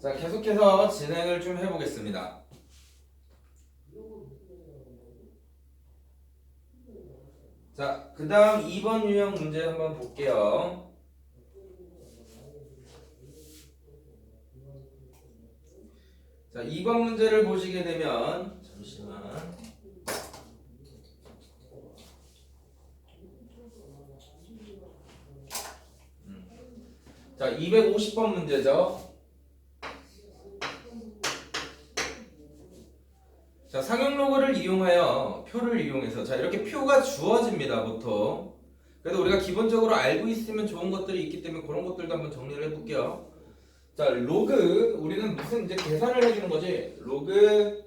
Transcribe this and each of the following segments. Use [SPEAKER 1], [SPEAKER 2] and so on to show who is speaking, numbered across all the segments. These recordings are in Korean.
[SPEAKER 1] 자, 계속해서 진행을 좀 해보겠습니다. 자, 그 다음 2번 유형 문제 한번 볼게요. 자, 2번 문제를 보시게 되면, 잠시만. 자, 250번 문제죠. 자, 상용 로그를 이용하여 표를 이용해서, 자, 이렇게 표가 주어집니다, 보통. 그래도 우리가 기본적으로 알고 있으면 좋은 것들이 있기 때문에 그런 것들도 한번 정리를 해볼게요. 자, 로그, 우리는 무슨 이제 계산을 해주는 거지. 로그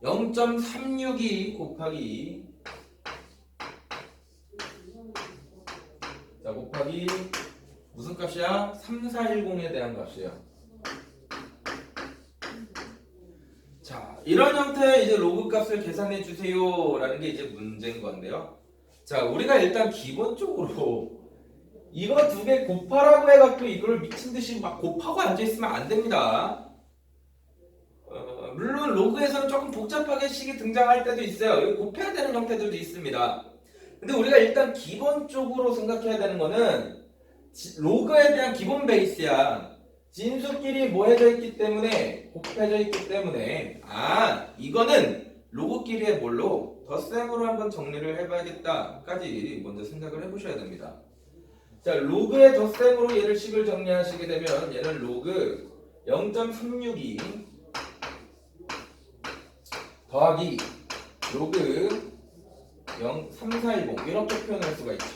[SPEAKER 1] 0.362 곱하기, 자, 곱하기 무슨 값이야? 3410에 대한 값이에요. 자, 이런 형태의 이제 로그 값을 계산해 주세요 라는 게 이제 문제인 건데요. 자, 우리가 일단 기본적으로 이거 두 개 곱하라고 해갖고 이걸 미친듯이 막 곱하고 앉아있으면 안 됩니다. 물론 로그에서는 조금 복잡하게 식이 등장할 때도 있어요. 이거 곱해야 되는 형태들도 있습니다. 근데 우리가 일단 기본적으로 생각해야 되는 거는 로그에 대한 기본 베이스야. 진수끼리 뭐 해져 있기 때문에 곱해져 있기 때문에 이거는 로그끼리의 뭘로 덧셈으로 한번 정리를 해봐야겠다까지 먼저 생각을 해보셔야 됩니다. 자, 로그의 덧셈으로 얘를 식을 정리하시게 되면 얘는 로그 0.362 더하기 로그 3410 이렇게 표현할 수가 있죠.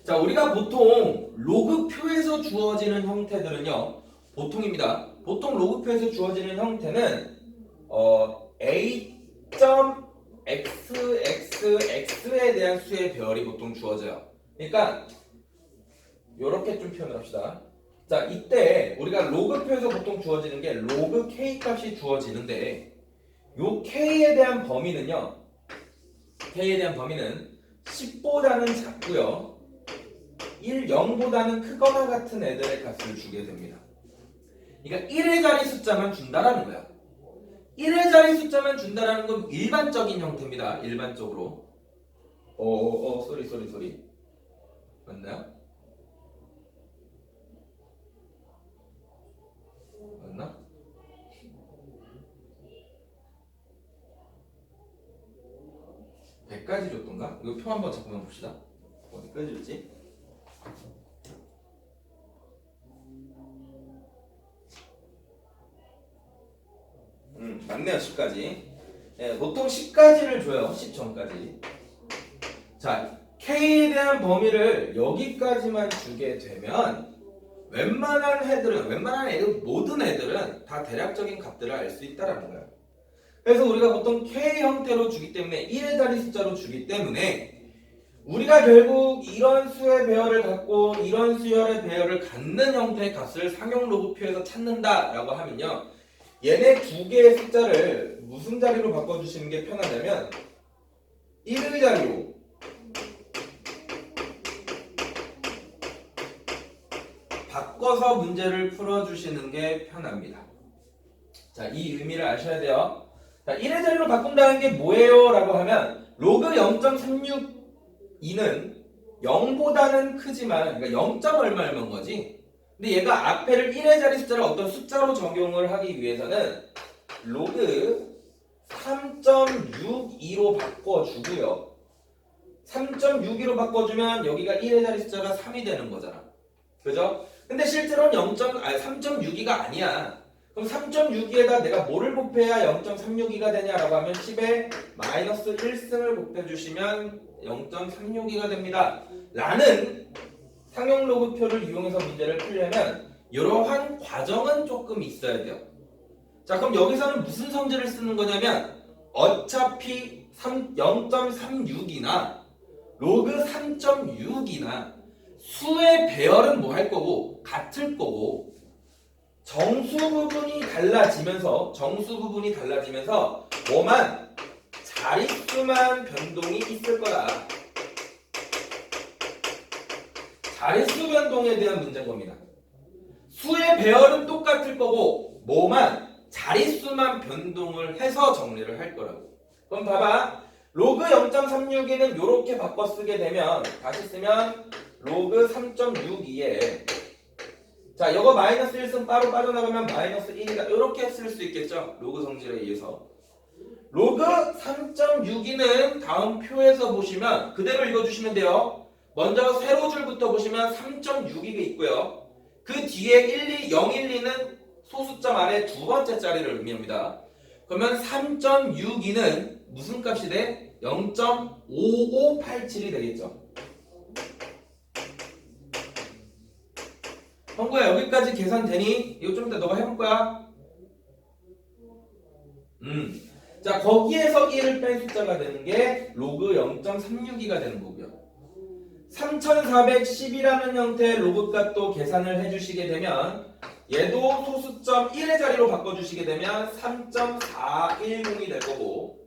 [SPEAKER 1] 자, 우리가 보통 로그표에서 주어지는 형태들은요, 보통입니다. 보통 로그표에서 주어지는 형태는 a.xxx에 대한 수의 배열이 보통 주어져요. 그러니까 이렇게 좀 표현을 합시다. 자, 이때 우리가 로그표에서 보통 주어지는 게 로그 k 값이 주어지는데 요 k에 대한 범위는요, k에 대한 범위는 10보다는 작고요, 0보다는 크거나 같은 애들의 값을 주게 됩니다. 그러니까 1의 자리 숫자만 준다라는 거야. 1의 자리 숫자만 준다라는 건 일반적인 형태입니다. 일반적으로. 쏘리. 맞나요? 맞나? 백 가지 줬던가? 이거 표 한번 잠깐만 봅시다. 어디까지 줬지? 맞네요. 10까지. 예, 보통 10까지를 줘요. 10 전까지. 자, K에 대한 범위를 여기까지만 주게 되면 웬만한 애들, 모든 애들은 다 대략적인 값들을 알 수 있다라는 거예요. 그래서 우리가 보통 K 형태로 주기 때문에 1의 자리 숫자로 주기 때문에 우리가 결국 이런 수의 배열을 갖고 이런 수열의 배열을 갖는 형태의 값을 상용 로그표에서 찾는다라고 하면요, 얘네 두 개의 숫자를 무슨 자리로 바꿔주시는 게 편하냐면 1의 자리로 바꿔서 문제를 풀어주시는 게 편합니다. 자, 이 의미를 아셔야 돼요. 자, 1의 자리로 바꾼다는 게 뭐예요? 라고 하면 로그 0.362는 0보다는 크지만, 그러니까 0. 얼마인 거지. 근데 얘가 앞에를 1의 자리 숫자를 어떤 숫자로 적용을 하기 위해서는 로그 3.62로 바꿔주고요. 3.62로 바꿔주면 여기가 1의 자리 숫자가 3이 되는 거잖아. 그죠? 근데 실제로는 3.62가 아니야. 그럼 3.62에다 내가 뭐를 곱해야 0.362가 되냐라고 하면 10에 마이너스 1승을 곱해주시면 0.362가 됩니다. 라는 상용 로그표를 이용해서 문제를 풀려면 이러한 과정은 조금 있어야 돼요. 자, 그럼 여기서는 무슨 성질을 쓰는 거냐면 어차피 0.36이나 로그 3.6이나 수의 배열은 뭐 할 거고 같을 거고 정수 부분이 달라지면서 뭐만 자릿수만 변동이 있을 거다. 자릿수 변동에 대한 문제인 겁니다. 수의 배열은 똑같을 거고 뭐만 자릿수만 변동을 해서 정리를 할 거라고. 그럼 봐봐. 로그 0.362는 이렇게 바꿔 쓰게 되면 다시 쓰면 로그 3.62에 자 이거 마이너스 1승 따로 빠져나가면 마이너스 1이다. 이렇게 쓸 수 있겠죠. 로그 성질에 의해서. 로그 3.62는 다음 표에서 보시면 그대로 읽어주시면 돼요. 먼저 세로 줄부터 보시면 3.62가 있고요. 그 뒤에 012는 소수점 아래 두 번째 자리를 의미합니다. 그러면 3.62는 무슨 값이 돼? 0.5587이 되겠죠. 형구야 여기까지 계산되니? 이거 좀 이따 너가 해볼 거야. 자 거기에서 1을 뺀 숫자가 되는 게 로그 0.362가 되는 거고요. 3410이라는 형태의 로그 값도 계산을 해주시게 되면 얘도 소수점 1의 자리로 바꿔주시게 되면 3.410이 될 거고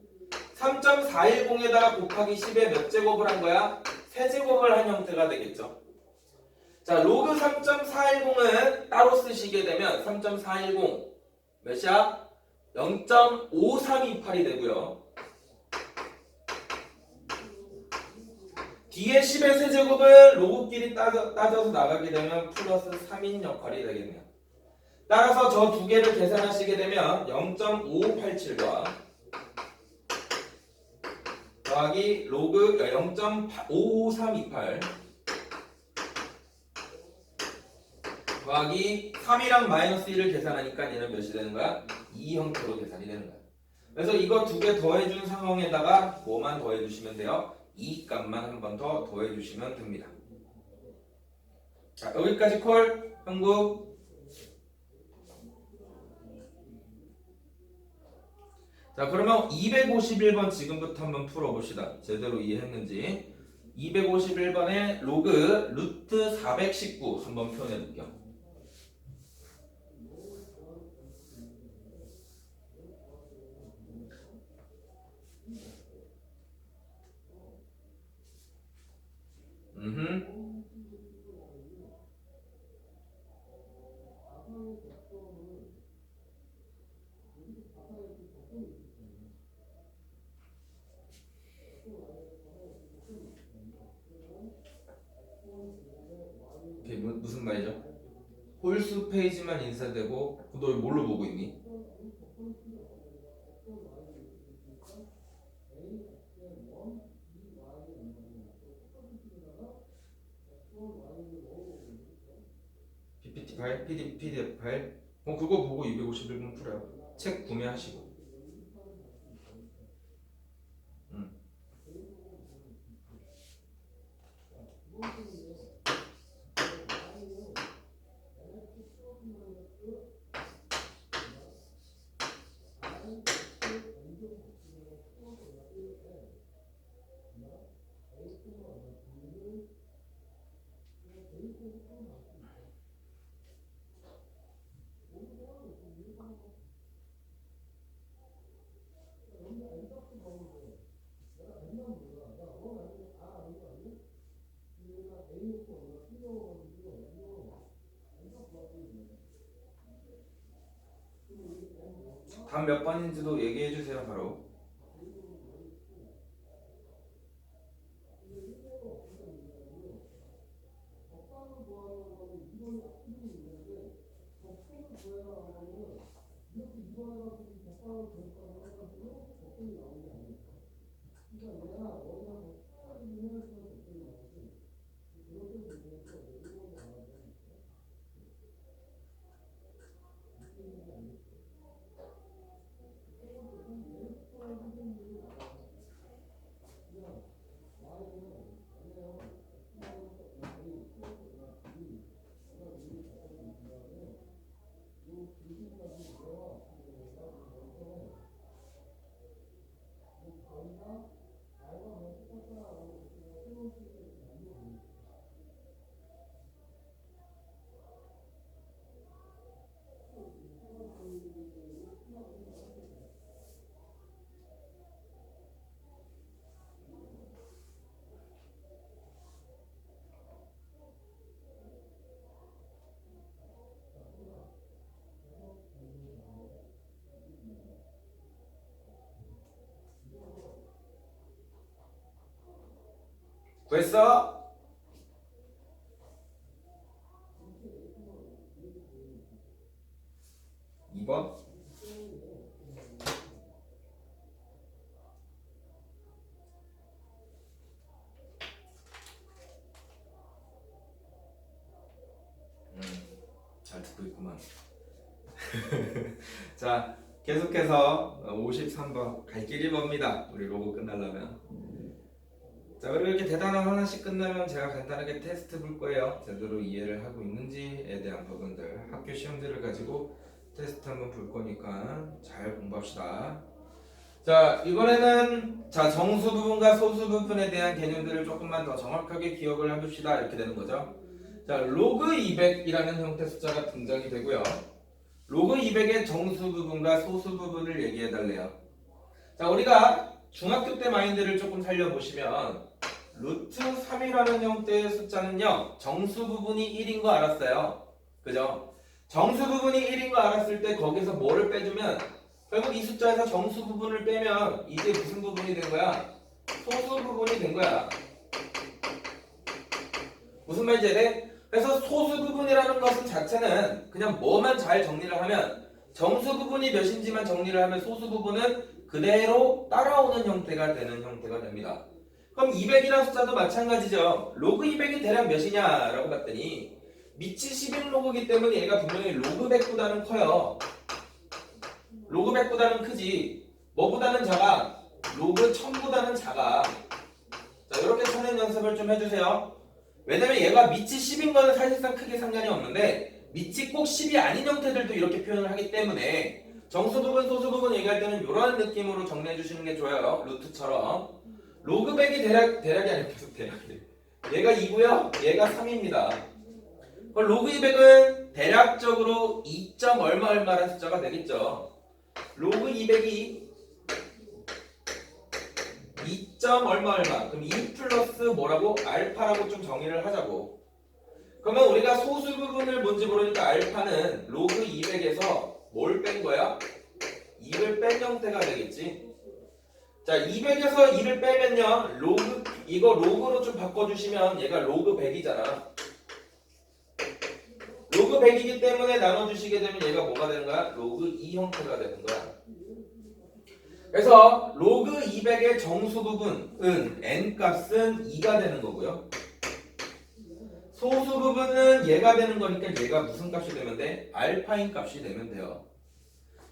[SPEAKER 1] 3.410에다가 곱하기 10에 몇 제곱을 한 거야? 세제곱을 한 형태가 되겠죠. 자 로그 3.410은 따로 쓰시게 되면 3.410 몇이야? 0.5328이 되고요. 뒤에 10의 세제곱은 로그끼리 따져서 나가게 되면 플러스 3인 역할이 되겠네요. 따라서 저 두 개를 계산하시게 되면 0.5587과 더하기 로그 0.55328 더하기 3이랑 마이너스 1을 계산하니까 얘는 몇이 되는 거야? 2 형태로 계산이 되는 거야. 그래서 이거 두 개 더해준 상황에다가 뭐만 더해주시면 돼요? 이 값만 한 번 더 더해주시면 됩니다. 자 여기까지 콜 형구. 자 그러면 251번 지금부터 한번 풀어봅시다. 제대로 이해했는지. 251번에 로그 루트 419 한번 표현해볼게요. 이게 무슨 말이죠? 홀수 페이지만 인쇄되고 너 뭘로 보고 있니? PPT 파일? PDF 파일? 그거 보고 251번 풀어요. 책 구매하시고. 답 몇 번인지도 얘기해 주세요 바로. 구했어? 2번. 잘 듣고 있구만. 자, 계속해서 53번 갈 길이 멉니다. 우리 로고 끝나려면. 자, 그리고 이렇게 대단한 하나씩 끝나면 제가 간단하게 테스트 볼 거예요. 제대로 이해를 하고 있는지에 대한 부분들, 학교 시험들을 가지고 테스트 한번 볼 거니까 잘 공부합시다. 자, 이번에는 정수 부분과 소수 부분에 대한 개념들을 조금만 더 정확하게 기억을 해봅시다. 이렇게 되는 거죠. 자, 로그 200이라는 형태 숫자가 등장이 되고요. 로그 200의 정수 부분과 소수 부분을 얘기해 달래요. 자, 우리가 중학교 때 마인드를 조금 살려보시면 루트 3이라는 형태의 숫자는요, 정수 부분이 1인 거 알았어요. 그죠? 정수 부분이 1인 거 알았을 때 거기서 뭐를 빼주면 결국 이 숫자에서 정수 부분을 빼면 이게 무슨 부분이 된 거야? 소수 부분이 된 거야. 무슨 말인지 이해? 그래서 소수 부분이라는 것은 자체는 그냥 뭐만 잘 정리를 하면 정수 부분이 몇인지만 정리를 하면 소수 부분은 그대로 따라오는 형태가 되는 형태가 됩니다. 그럼 200이라는 숫자도 마찬가지죠. 로그 200이 대략 몇이냐 라고 봤더니 밑이 11로그이기 때문에 얘가 분명히 로그 100보다는 커요. 로그 100보다는 크지. 뭐보다는 작아? 로그 1000보다는 작아. 자, 이렇게 찾는 연습을 좀 해주세요. 왜냐면 얘가 밑이 10인 거는 사실상 크게 상관이 없는데 밑이 꼭 10이 아닌 형태들도 이렇게 표현을 하기 때문에 정수 부분, 소수 부분 얘기할 때는 이런 느낌으로 정리해 주시는 게 좋아요. 루트처럼. 로그 100이 대략이 아니고 계속 대략이래. 얘가 2고요. 얘가 3입니다. 그럼 로그 200은 대략적으로 2. 얼마 얼마라는 숫자가 되겠죠. 로그 200이 2. 얼마 얼마. 그럼 2 플러스 뭐라고? 알파라고 좀 정의를 하자고. 그러면 우리가 소수 부분을 뭔지 모르니까 알파는 로그 200에서 뭘 뺀 거야? 2를 뺀 형태가 되겠지. 자, 200에서 2를 빼면요. 이거 로그로 좀 바꿔주시면 얘가 로그 100이잖아. 로그 100이기 때문에 나눠주시게 되면 얘가 뭐가 되는 거야? 로그 2 형태가 되는 거야. 그래서 로그 200의 정수 부분은 n 값은 2가 되는 거고요. 소수 부분은 얘가 되는 거니까 얘가 무슨 값이 되면 돼? 알파인 값이 되면 돼요.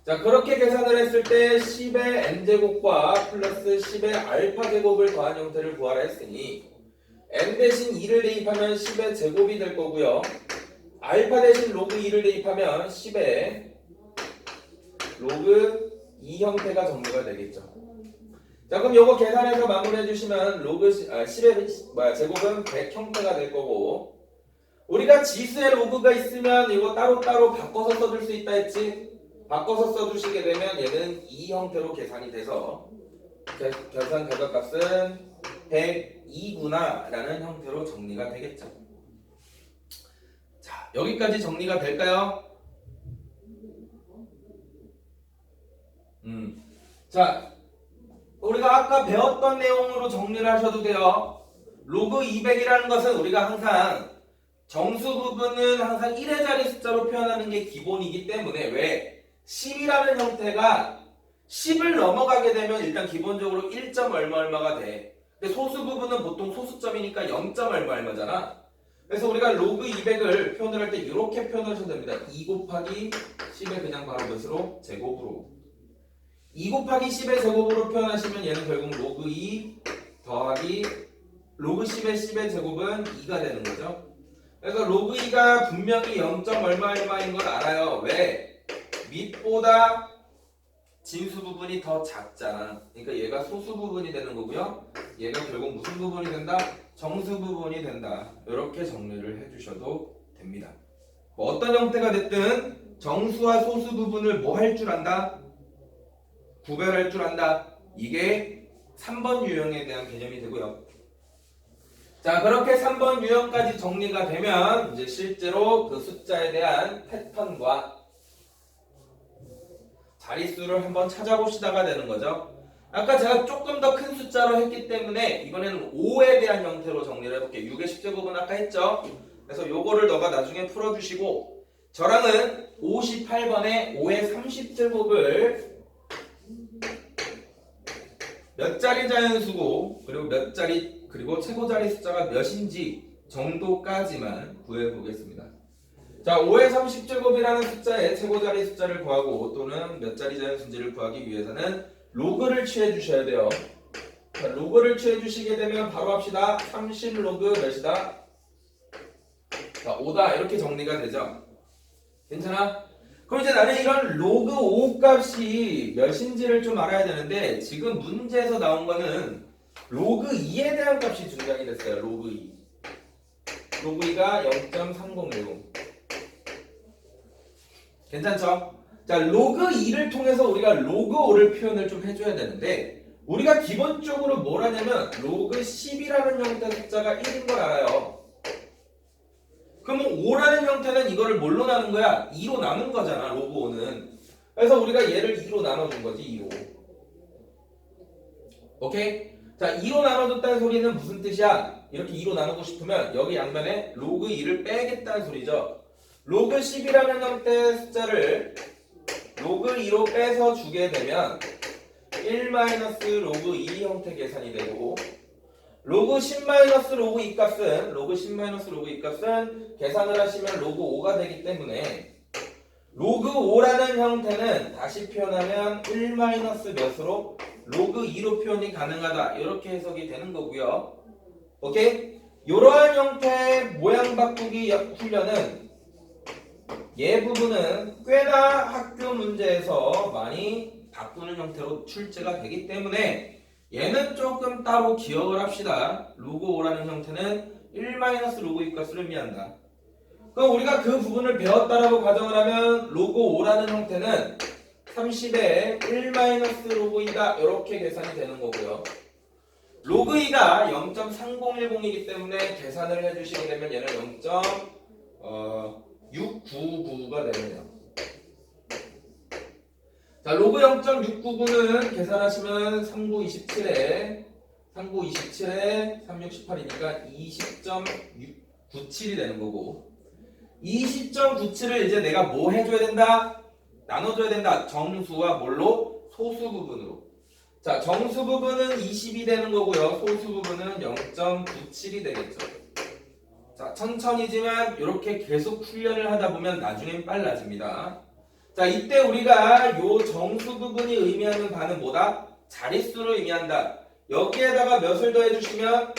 [SPEAKER 1] 자, 그렇게 계산을 했을 때 10의 n제곱과 플러스 10의 알파 제곱을 더한 형태를 구하라 했으니 n 대신 2를 대입하면 10의 제곱이 될 거고요. 알파 대신 로그 2를 대입하면 10의 로그 2 형태가 정리가 되겠죠. 자, 그럼 요거 계산해서 마무리해 주시면 로그 10의 제곱은 100 형태가 될 거고, 우리가 지수의 로그가 있으면 이거 따로따로 바꿔서 써줄 수 있다 했지? 바꿔서 써주시게 되면 얘는 2 형태로 계산이 돼서 계산 결과값은 102구나 라는 형태로 정리가 되겠죠. 자, 여기까지 정리가 될까요? 자, 우리가 아까 배웠던 내용으로 정리를 하셔도 돼요. 로그 200이라는 것은 우리가 항상 정수 부분은 항상 1의 자리 숫자로 표현하는 게 기본이기 때문에, 왜? 10이라는 형태가 10을 넘어가게 되면 일단 기본적으로 1. 얼마 얼마가 돼. 근데 소수 부분은 보통 소수점이니까 0. 얼마 얼마잖아. 그래서 우리가 로그 200을 표현을 할 때 이렇게 표현하셔도 됩니다. 2 곱하기 10의 그냥 바로 몇으로? 제곱으로. 2 곱하기 10의 제곱으로 표현하시면 얘는 결국 로그 2 더하기 로그 10의 제곱은 2가 되는 거죠. 그래서 로그 2가 분명히 0. 얼마 얼마인 걸 알아요. 왜? 밑보다 진수 부분이 더 작잖아. 그러니까 얘가 소수 부분이 되는 거고요. 얘가 결국 무슨 부분이 된다? 정수 부분이 된다. 이렇게 정리를 해주셔도 됩니다. 뭐 어떤 형태가 됐든 정수와 소수 부분을 뭐 할 줄 안다? 구별할 줄 안다. 이게 3번 유형에 대한 개념이 되고요. 자, 그렇게 3번 유형까지 정리가 되면 이제 실제로 그 숫자에 대한 패턴과 자릿수를 한번 찾아봅시다가 되는 거죠. 아까 제가 조금 더 큰 숫자로 했기 때문에 이번에는 5에 대한 형태로 정리를 해볼게. 6의 10제곱은 아까 했죠? 그래서 요거를 너가 나중에 풀어주시고 저랑은 58번에 5의 30제곱을 몇 자리 자연수고 그리고 최고 자리 숫자가 몇인지 정도까지만 구해보겠습니다. 자, 5의 30제곱이라는 숫자의 최고 자리 숫자를 구하고 또는 몇 자리 자연수인지를 구하기 위해서는 로그를 취해 주셔야 돼요. 자, 로그를 취해 주시게 되면 바로 합시다. 30 로그 몇이다? 자, 5다. 이렇게 정리가 되죠. 괜찮아? 그럼 이제 나는 이런 로그 5 값이 몇인지를 좀 알아야 되는데 지금 문제에서 나온 거는 로그 2에 대한 값이 중장이 됐어요. 로그 2. 로그 2가 0.3010. 괜찮죠? 자, 로그 2를 통해서 우리가 로그 5를 표현을 좀 해줘야 되는데 우리가 기본적으로 뭘 하냐면 로그 10이라는 형태의 숫자가 1인 걸 알아요. 그러면 5라는 형태는 이거를 뭘로 나눈 거야? 2로 나눈 거잖아, 로그 5는. 그래서 우리가 얘를 2로 나눠준 거지, 2로. 오케이? 자, 2로 나눠줬다는 소리는 무슨 뜻이야? 이렇게 2로 나누고 싶으면 여기 양면에 로그 2를 빼겠다는 소리죠. 로그 10이라는 형태의 숫자를 로그 2로 빼서 주게 되면 1-로그 2 형태 계산이 되고 로그 10-로그 2 값은 로그 10-로그 2 값은 계산을 하시면 로그 5가 되기 때문에 로그 5라는 형태는 다시 표현하면 1-몇으로 로그 2로 표현이 가능하다. 이렇게 해석이 되는 거고요. 오케이? 이러한 형태의 모양 바꾸기 훈련은 얘 부분은 꽤나 학교 문제에서 많이 바꾸는 형태로 출제가 되기 때문에 얘는 조금 따로 기억을 합시다. 로그 5라는 형태는 1-로그 2 값을 의미한다. 그럼 우리가 그 부분을 배웠다라고 가정을 하면 로그 5라는 형태는 30에 1-로그 2다 이렇게 계산이 되는 거고요. 로그 2가 0.3010이기 때문에 계산을 해주시게 되면 얘는 0.699가 되네요. 자, 로그 0.699는 계산하시면 3927에 3618이니까 20.97이 되는 거고 20.97을 이제 내가 뭐 해줘야 된다? 나눠줘야 된다. 정수와 뭘로? 소수 부분으로. 자, 정수 부분은 20이 되는 거고요. 소수 부분은 0.97이 되겠죠. 자, 천천히지만 이렇게 계속 훈련을 하다 보면 나중엔 빨라집니다. 자, 이때 우리가 요 정수 부분이 의미하는 바는 뭐다? 자릿수를 의미한다. 여기에다가 몇을 더해주시면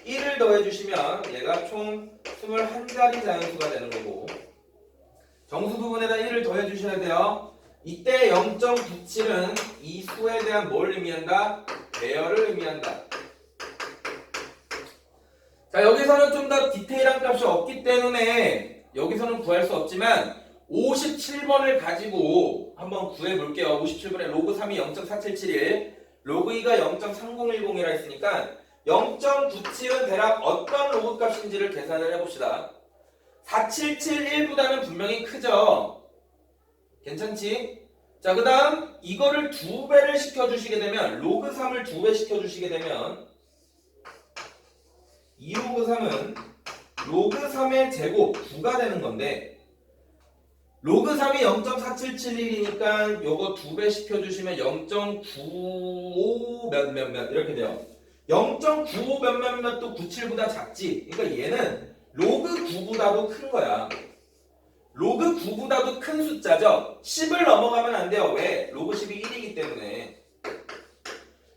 [SPEAKER 1] 1을 더해주시면 얘가 총 21자리 자연수가 되는 거고 정수 부분에다 1을 더해주셔야 돼요. 이때 0.97은 이 수에 대한 뭘 의미한다? 배열을 의미한다. 자, 여기서는 좀 더 디테일한 값이 없기 때문에 여기서는 구할 수 없지만 57번을 가지고 한번 구해볼게요. 57번에 로그 3이 0.4771 로그 2가 0.3010이라 했으니까 0.97은 대략 어떤 로그 값인지를 계산을 해봅시다. 4771보다는 분명히 크죠? 괜찮지? 자, 그 다음 이거를 2배를 시켜주시게 되면 로그 3을 2배 시켜주시게 되면 2로그 3은 로그 3의 제곱 9가 되는 건데 로그 3이 0.4771이니까 요거 2배 시켜주시면 0.95 몇몇몇 이렇게 돼요. 0.95 몇몇몇도 97보다 작지. 그러니까 얘는 로그 9보다도 큰 거야. 로그 9보다도 큰 숫자죠. 10을 넘어가면 안 돼요. 왜? 로그 10이 1이기 때문에.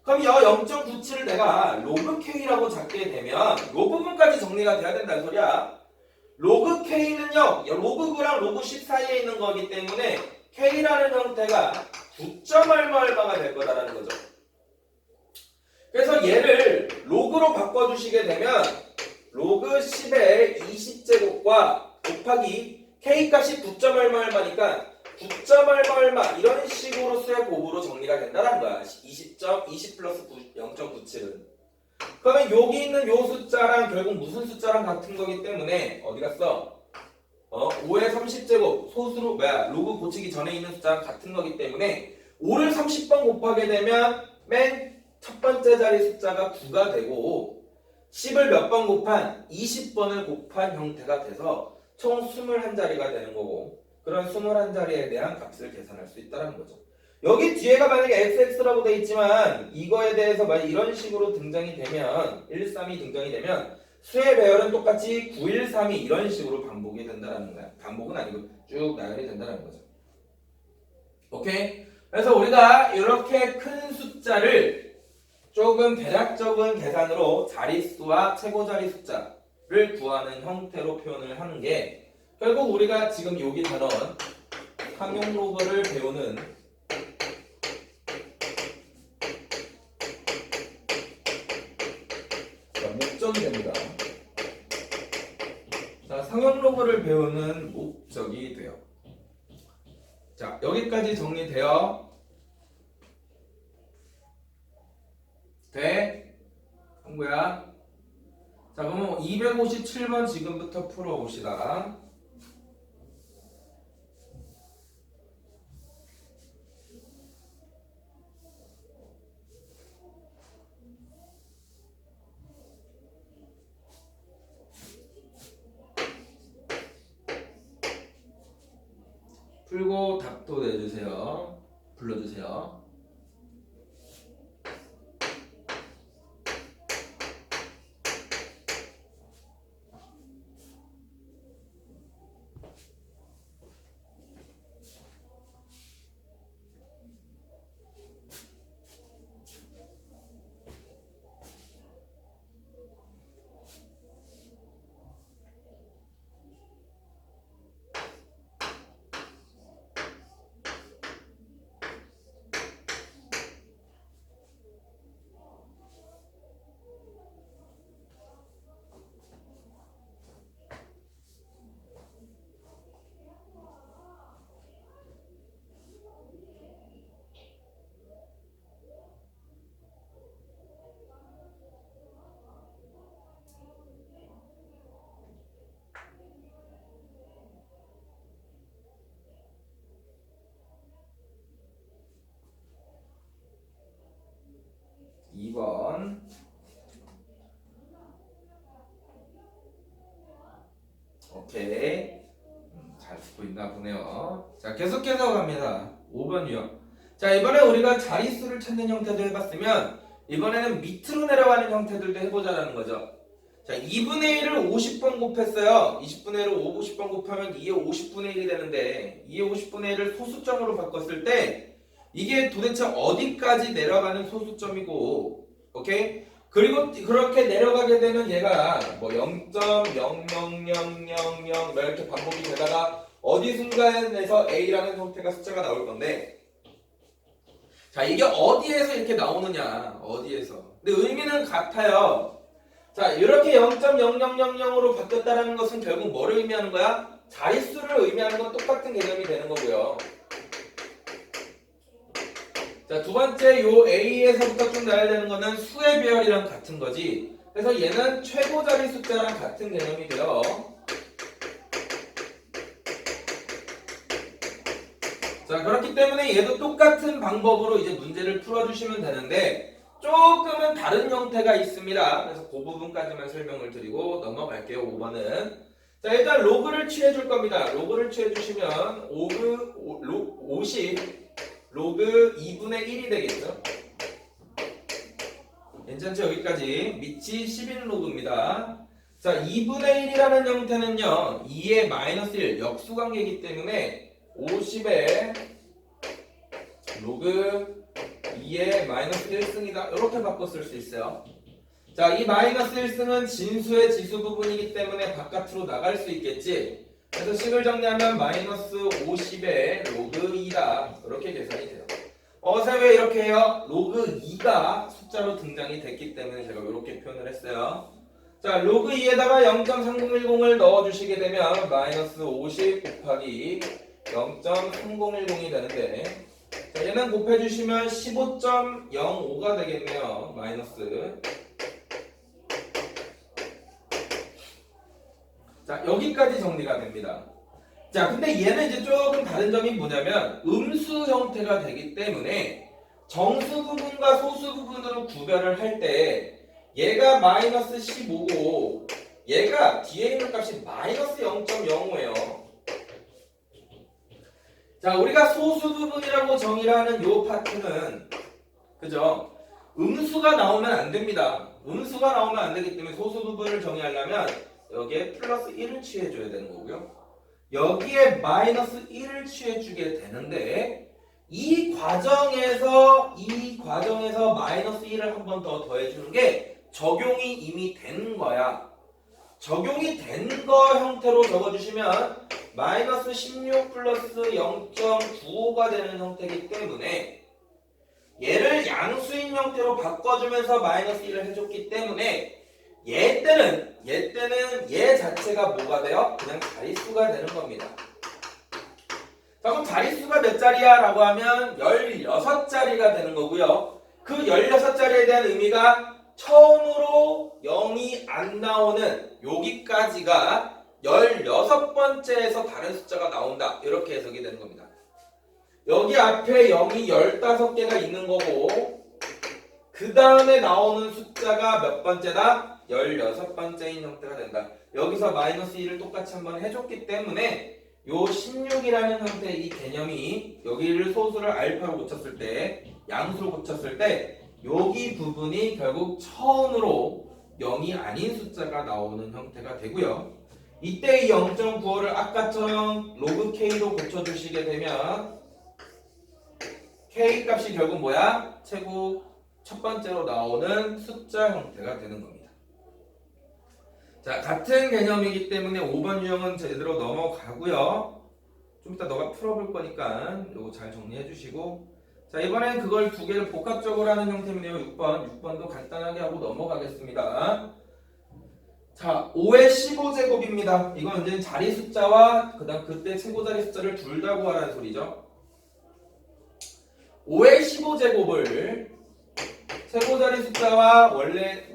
[SPEAKER 1] 그럼 이 0.97을 내가 로그 K라고 잡게 되면 이 부분까지 정리가 돼야 된다는 소리야. 로그 K는요, 로그 9랑 로그 10 사이에 있는 거기 때문에 K라는 형태가 9점 얼마가 될 거다라는 거죠. 그래서 얘를 로그로 바꿔주시게 되면 로그 10의 20제곱과 곱하기 K값이 9점 얼마니까 9점 얼마 이런 식으로 수의 곱으로 정리가 된다는 거야. 20 플러스 0.97은. 그러면 여기 있는 요 숫자랑 결국 무슨 숫자랑 같은 거기 때문에 어디 갔어? 5의 30제곱 소수로 로그 고치기 전에 있는 숫자랑 같은 거기 때문에 5를 30번 곱하게 되면 맨 첫 번째 자리 숫자가 9가 되고 10을 몇 번 곱한 20번을 곱한 형태가 돼서 총 21자리가 되는 거고 그런 21자리에 대한 값을 계산할 수 있다는 거죠. 여기 뒤에가 만약에 xx라고 돼 있지만 이거에 대해서 만약 이런 식으로 등장이 되면 113이 등장이 되면 수의 배열은 똑같이 913이 이런 식으로 반복이 된다는 거야. 반복은 아니고 쭉 나열이 된다는 거죠. 오케이? 그래서 우리가 이렇게 큰 숫자를 조금 대략적인 계산으로 자릿수와 최고자리 숫자를 구하는 형태로 표현을 하는 게 결국 우리가 지금 여기 다룬 상용 로그를 배우는 목적이 됩니다. 자, 상용 로그를 배우는 목적이 돼요. 자, 여기까지 정리되어 돼? 한거야? 자, 그러면 257번 지금부터 풀어봅시다. 풀고 답도 내주세요. 불러주세요. (2번) 오케이. 잘 듣고 있나 보네요. 자, 계속해서 갑니다. 5번이요. 자, 이번에 우리가 자릿수를 찾는 형태도 해봤으면 이번에는 밑으로 내려가는 형태들도 해보자라는 거죠. 자, 2분의 1을 50번 곱했어요. 20분의 1을 50번 곱하면 2의 50분의 1이 되는데 2의 50분의 1을 소수점으로 바꿨을 때 이게 도대체 어디까지 내려가는 소수점이고, 오케이? 그리고 그렇게 내려가게 되면 얘가 뭐 0.00000 이렇게 반복이 되다가 어디 순간에서 A라는 형태가 숫자가 나올 건데, 자, 이게 어디에서 이렇게 나오느냐, 어디에서. 근데 의미는 같아요. 자, 이렇게 0.0000으로 바뀌었다는 것은 결국 뭐를 의미하는 거야? 자릿수를 의미하는 건 똑같은 개념이 되는 거고요. 자, 두 번째 요 A에서부터 쭉 나야 되는 거는 수의 배열이랑 같은 거지. 그래서 얘는 최고자리 숫자랑 같은 개념이 돼요. 자, 그렇기 때문에 얘도 똑같은 방법으로 이제 문제를 풀어주시면 되는데 조금은 다른 형태가 있습니다. 그래서 그 부분까지만 설명을 드리고 넘어갈게요. 5번은. 자, 일단 로그를 취해줄 겁니다. 로그를 취해주시면 50 로그 2분의 1이 되겠죠. 괜찮죠? 여기까지. 밑이 11로그입니다. 자, 2분의 1이라는 형태는요 2의 마이너스 1 역수관계이기 때문에 50의 로그 2의 마이너스 1승이다 이렇게 바꿔 쓸 수 있어요. 자, 이 마이너스 1승은 진수의 지수 부분이기 때문에 바깥으로 나갈 수 있겠지. 그래서 식을 정리하면 마이너스 50의 로그 2다 이렇게 계산이 돼요. 왜 이렇게 해요? 로그 2가 숫자로 등장이 됐기 때문에 제가 이렇게 표현을 했어요. 자, 로그 2에다가 0.3010을 넣어주시게 되면 마이너스 50 곱하기 0.3010이 되는데, 자, 얘는 곱해주시면 15.05가 되겠네요. 마이너스. 자, 여기까지 정리가 됩니다. 자, 근데 얘는 이제 조금 다른 점이 뭐냐면 음수 형태가 되기 때문에 정수 부분과 소수 부분으로 구별을 할 때 얘가 마이너스 15고 얘가 뒤에 있는 값이 마이너스 0.05예요. 자, 우리가 소수 부분이라고 정의를 하는 요 파트는 그죠? 음수가 나오면 안 됩니다. 음수가 나오면 안 되기 때문에 소수 부분을 정의하려면 여기에 플러스 1을 취해줘야 되는 거고요. 여기에 마이너스 1을 취해주게 되는데 이 과정에서 마이너스 1을 한 번 더 더해주는 게 적용이 이미 된 거야. 적용이 된 거 형태로 적어주시면 마이너스 16 플러스 0.95가 되는 형태이기 때문에 얘를 양수인 형태로 바꿔주면서 마이너스 1을 해줬기 때문에 얘 때는 얘 자체가 뭐가 돼요? 그냥 자릿수가 되는 겁니다. 자, 그럼 자릿수가 몇 자리야? 라고 하면 16자리가 되는 거고요. 그 16자리에 대한 의미가 처음으로 0이 안 나오는 여기까지가 16번째에서 다른 숫자가 나온다. 이렇게 해석이 되는 겁니다. 여기 앞에 0이 15개가 있는 거고 그 다음에 나오는 숫자가 몇 번째다? 16번째인 형태가 된다. 여기서 마이너스 1을 똑같이 한번 해줬기 때문에 요 16이라는 형태의 이 개념이 여기를 소수를 알파로 고쳤을 때 양수로 고쳤을 때 여기 부분이 결국 처음으로 0이 아닌 숫자가 나오는 형태가 되고요. 이때 이 0.95를 아까처럼 로그 K로 고쳐주시게 되면 K 값이 결국 뭐야? 최고 첫 번째로 나오는 숫자 형태가 되는 겁니다. 자, 같은 개념이기 때문에 5번 유형은 제대로 넘어가고요. 좀 이따 너가 풀어볼 거니까 이거 잘 정리해 주시고 자, 이번엔 그걸 두 개를 복합적으로 하는 형태이네요. 6번도 간단하게 하고 넘어가겠습니다. 자, 5의 15제곱입니다. 이건 이제 자리 숫자와 그때 최고 자리 숫자를 둘 다 구하라는 소리죠. 5의 15제곱을 최고 자리 숫자와 원래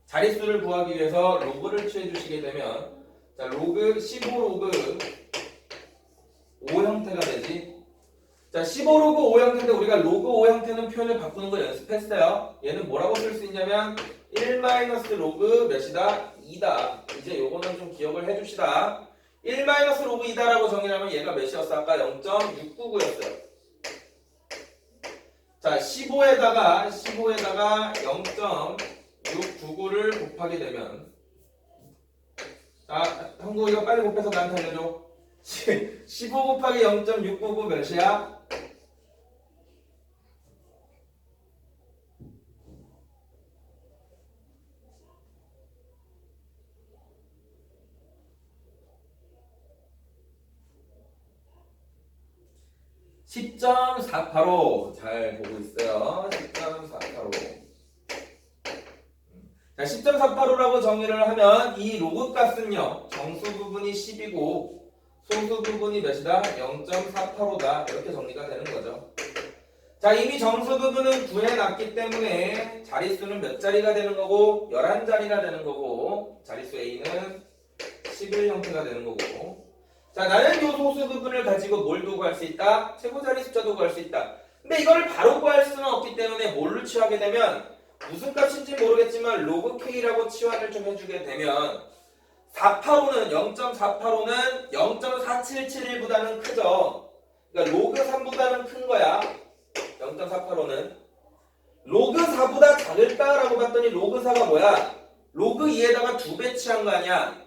[SPEAKER 1] 자릿수를 구하기 위해서 로그를 취해 주시게 되면 자, 로그 15로그 5 형태가 되지. 자, 15로그 5 형태인데 우리가 로그 5 형태는 표현을 바꾸는 거 연습했어요. 얘는 뭐라고 쓸 수 있냐면 1 로그 몇이다? 2다. 이제 요거는 좀 기억을 해줍시다. 1 로그 2다라고 정의하면 얘가 몇이었어? 아까 0.699였어요. 자, 15에다가 0.699를 곱하게 되면 자, 형구 이거 빨리 곱해서 나한테 알려줘. 15 곱하기 0.699 몇이야? 10.485 잘 보고 있어요. 10.485. 자, 10.485라고 정의를 하면 이 로그 값은요. 정수 부분이 10이고 소수 부분이 몇이다? 0.485다. 이렇게 정리가 되는 거죠. 자, 이미 정수 부분은 구해놨기 때문에 자릿수는 몇 자리가 되는 거고 11자리가 되는 거고 자릿수 A는 11 형태가 되는 거고 자, 나는 이 소수 부분을 가지고 뭘도 구할 수 있다? 최고 자리 숫자도 구할 수 있다. 근데 이거를 바로 구할 수는 없기 때문에 뭘로 취하게 되면 무슨 값인지 모르겠지만 로그 K라고 치환을 좀 해주게 되면 0.485는 0.4771보다는 크죠. 그러니까 로그 3보다는 큰 거야. 0.485는 로그 4보다 작을까라고 봤더니 로그 4가 뭐야? 로그 2에다가 2배 취한 거 아니야?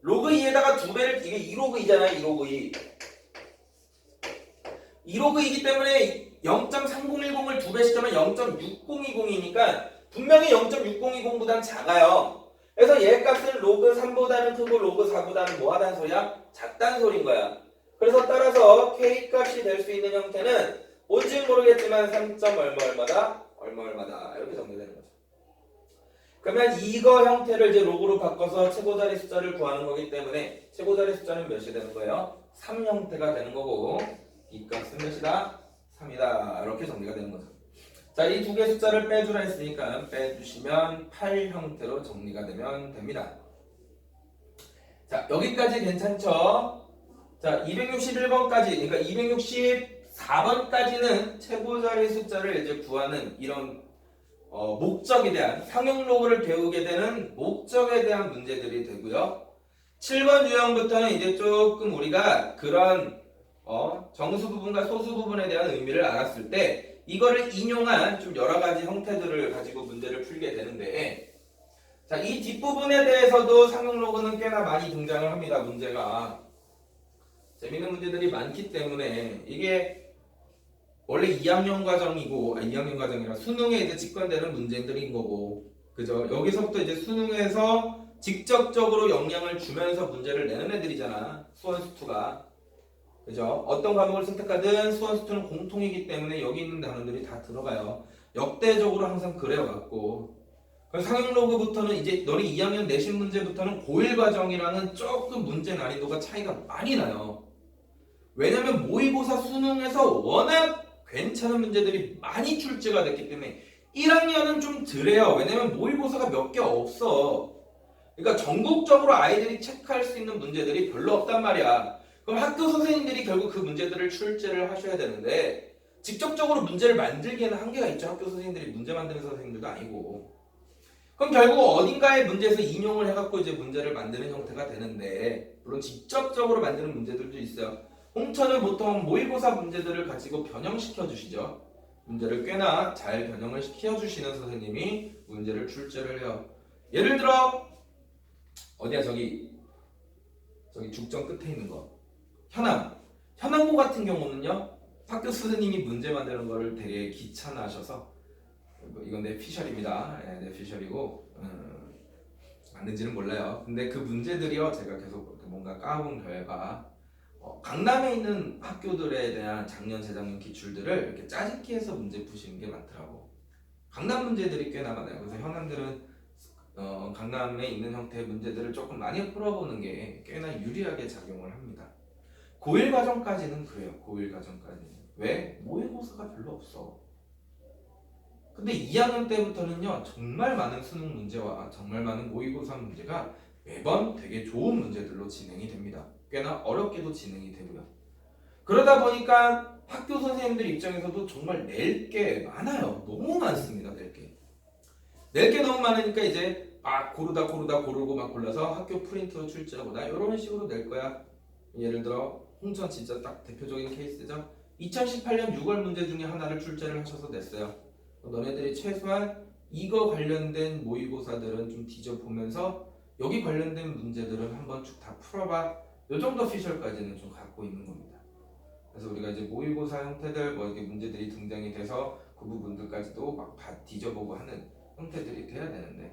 [SPEAKER 1] 로그 2에다가 2배를 이게 2로그 2잖아요. 2로그 2. 2로그 2이기 때문에 0.3010을 2배 시키면 0.6020이니까 분명히 0.6020보다는 작아요. 그래서 얘 값은 로그 3보다는 크고 로그 4보다는 뭐하다는 소리야? 작다는 소리인 거야. 그래서 따라서 K 값이 될 수 있는 형태는 뭔지는 모르겠지만 3. 얼마다 이렇게 정리되는 거죠. 그러면 이거 형태를 이제 로그로 바꿔서 최고자리 숫자를 구하는 거기 때문에 최고자리 숫자는 몇이 되는 거예요? 3 형태가 되는 거고 이 값은 몇이다? 3이다. 이렇게 정리가 되는 거죠. 자, 이 두 개 숫자를 빼주라 했으니까 빼주시면 8 형태로 정리가 되면 됩니다. 자, 여기까지 괜찮죠? 자, 261번까지 그러니까 264 4번까지는 최고자리 숫자를 이제 구하는 이런 목적에 대한 상용 로그를 배우게 되는 목적에 대한 문제들이 되고요. 7번 유형부터는 이제 조금 우리가 그런 정수 부분과 소수 부분에 대한 의미를 알았을 때 이거를 인용한 좀 여러 가지 형태들을 가지고 문제를 풀게 되는데, 자, 이 뒷부분에 대해서도 상용 로그는 꽤나 많이 등장을 합니다. 문제가 재밌는 문제들이 많기 때문에 이게 원래 2학년 과정이고 2학년 과정이라 수능에 이제 직관되는 문제들인 거고, 그죠? 여기서부터 이제 수능에서 직접적으로 영향을 주면서 문제를 내는 애들이잖아, 수원수투가. 그죠? 어떤 과목을 선택하든 수원수투는 공통이기 때문에 여기 있는 단원들이 다 들어가요. 역대적으로 항상 그래와갖고, 상용 로그부터는 이제 너네 2학년 내신 문제부터는 고1 과정이랑은 조금 문제 난이도가 차이가 많이 나요. 왜냐면 모의고사 수능에서 워낙 괜찮은 문제들이 많이 출제가 됐기 때문에 1학년은 좀 덜해요. 왜냐면 모의고사가 몇 개 없어. 그러니까 전국적으로 아이들이 체크할 수 있는 문제들이 별로 없단 말이야. 그럼 학교 선생님들이 결국 그 문제들을 출제를 하셔야 되는데, 직접적으로 문제를 만들기에는 한계가 있죠. 학교 선생님들이 문제 만드는 선생님들도 아니고. 그럼 결국 어딘가의 문제에서 인용을 해갖고 이제 문제를 만드는 형태가 되는데, 물론 직접적으로 만드는 문제들도 있어요. 홍천은 보통 모의고사 문제들을 가지고 변형시켜 주시죠. 문제를 꽤나 잘 변형을 시켜주시는 선생님이 문제를 출제를 해요. 예를 들어 어디야, 저기 죽전 끝에 있는 거 현암고 같은 경우는요, 학교 선생님이 문제 만드는 거를 되게 귀찮아하셔서, 이건 내 피셜입니다. 내 피셜이고 맞는지는 몰라요. 근데 그 문제들이요, 제가 계속 뭔가 까본 결과 강남에 있는 학교들에 대한 작년, 재작년 기출들을 이렇게 짜집기 해서 문제 푸시는 게 많더라고. 강남 문제들이 꽤나 많아요. 그래서 현암들은 강남에 있는 형태의 문제들을 조금 많이 풀어보는 게 꽤나 유리하게 작용을 합니다. 고1 과정까지는 그래요. 고1 과정까지는. 왜? 모의고사가 별로 없어. 근데 2학년 때부터는요, 정말 많은 수능 문제와 정말 많은 모의고사 문제가 매번 되게 좋은 문제들로 진행이 됩니다. 꽤나 어렵게도 진행이 되고요. 그러다 보니까 학교 선생님들 입장에서도 정말 낼 게 많아요. 너무 많습니다. 낼 게 너무 많으니까 이제 막 고르고 막 골라서 학교 프린트로 출제하고 나 이런 식으로 낼 거야. 예를 들어 홍천 진짜 딱 대표적인 케이스죠. 2018년 6월 문제 중에 하나를 출제를 하셔서 냈어요. 너네들이 최소한 이거 관련된 모의고사들은 좀 뒤져보면서 여기 관련된 문제들은 한번 쭉 다 풀어봐. 이 정도 피셜까지는 좀 갖고 있는 겁니다. 그래서 우리가 이제 모의고사 형태들 뭐 이렇게 문제들이 등장이 돼서 그 부분들까지도 막 뒤져보고 하는 형태들이 돼야 되는데,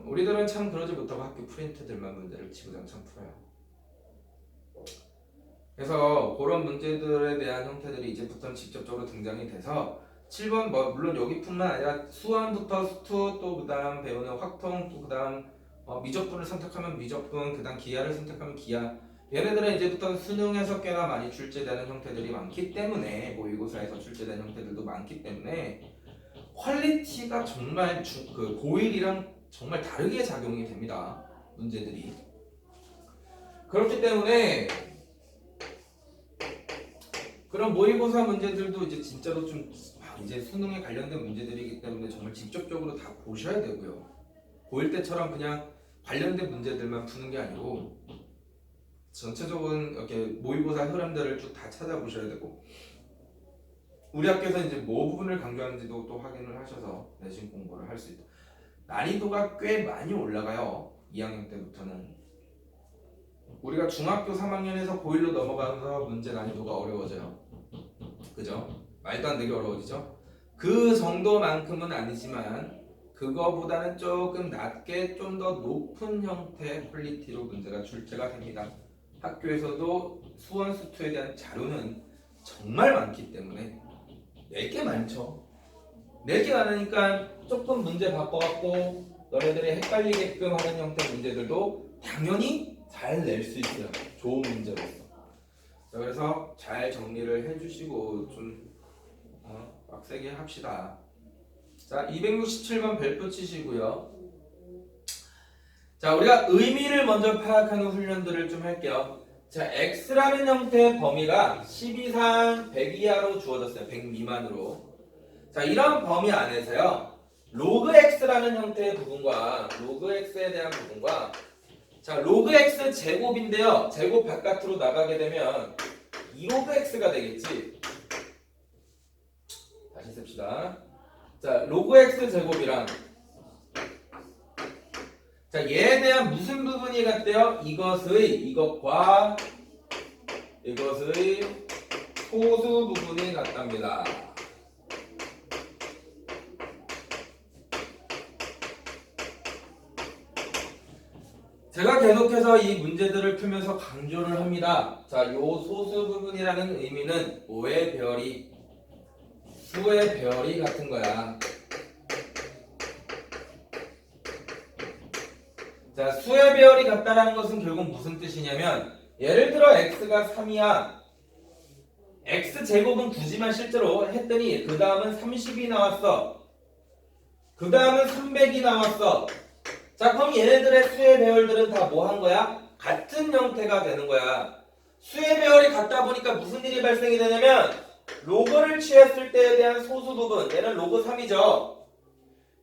[SPEAKER 1] 우리들은 참 그러지 못하고 학교 프린트들만 문제를 지구장창 풀어요. 그래서 그런 문제들에 대한 형태들이 이제부터는 직접적으로 등장이 돼서 7번 뭐 물론 여기뿐만 아니라 수원부터 수투, 또 그다음 배우는 확통, 또 그다음 미적분을 선택하면 미적분, 그다음 기하를 선택하면 기하, 얘네들은 이제부터 수능에서 꽤나 많이 출제되는 형태들이 많기 때문에, 모의고사에서 출제되는 형태들도 많기 때문에 퀄리티가 정말 그 고1이랑 정말 다르게 작용이 됩니다. 문제들이. 그렇기 때문에 그런 모의고사 문제들도 이제 진짜로 좀 이제 수능에 관련된 문제들이기 때문에 정말 직접적으로 다 보셔야 되고요. 고1 때처럼 그냥 관련된 문제들만 푸는 게 아니고 전체적인 이렇게 모의고사 흐름들을 쭉 다 찾아보셔야 되고, 우리 학교에서 이제 뭐 부분을 강조하는지도 또 확인을 하셔서 내신 공부를 할 수 있다. 난이도가 꽤 많이 올라가요. 2학년 때부터는. 우리가 중학교 3학년에서 고1로 넘어가면서 문제 난이도가 어려워져요. 그죠? 말도 안 되게 어려워지죠? 그 정도만큼은 아니지만 그거보다는 조금 낮게 좀 더 높은 형태의 퀄리티로 문제가 출제가 됩니다. 학교에서도 수원 수투에 대한 자료는 정말 많기 때문에 낼 게 많죠. 낼 게 많으니까 조금 문제 바꿔갖고 너네들이 헷갈리게끔 하는 형태의 문제들도 당연히 잘 낼 수 있어요. 좋은 문제로서. 그래서 잘 정리를 해주시고 좀 빡세게 합시다. 자, 267번 별표 치시고요. 자, 우리가 의미를 먼저 파악하는 훈련들을 좀 할게요. 자, x라는 형태의 범위가 10 이상 100 이하로 주어졌어요. 100 미만으로. 자, 이런 범위 안에서요. 로그 x라는 형태의 부분과 로그 x에 대한 부분과 자, 로그 x 제곱인데요. 제곱 바깥으로 나가게 되면 2로그 x가 되겠지. 다시 씁시다. 자, 로그 x 제곱이랑 자, 얘에 대한 무슨 부분이 같대요? 이것과 이것의 소수 부분이 같답니다. 제가 계속해서 이 문제들을 풀면서 강조를 합니다. 자, 요 소수 부분이라는 의미는 5의 별이 수의 별이 같은 거야. 자, 수의 배열이 같다라는 것은 결국 무슨 뜻이냐면 예를 들어 x가 3이야. x제곱은 9지만 실제로 했더니 그 다음은 30이 나왔어. 그 다음은 300이 나왔어. 자, 그럼 얘네들의 수의 배열들은 다 뭐 한 거야? 같은 형태가 되는 거야. 수의 배열이 같다 보니까 무슨 일이 발생이 되냐면 로그를 취했을 때에 대한 소수 부분, 얘는 로그 3이죠.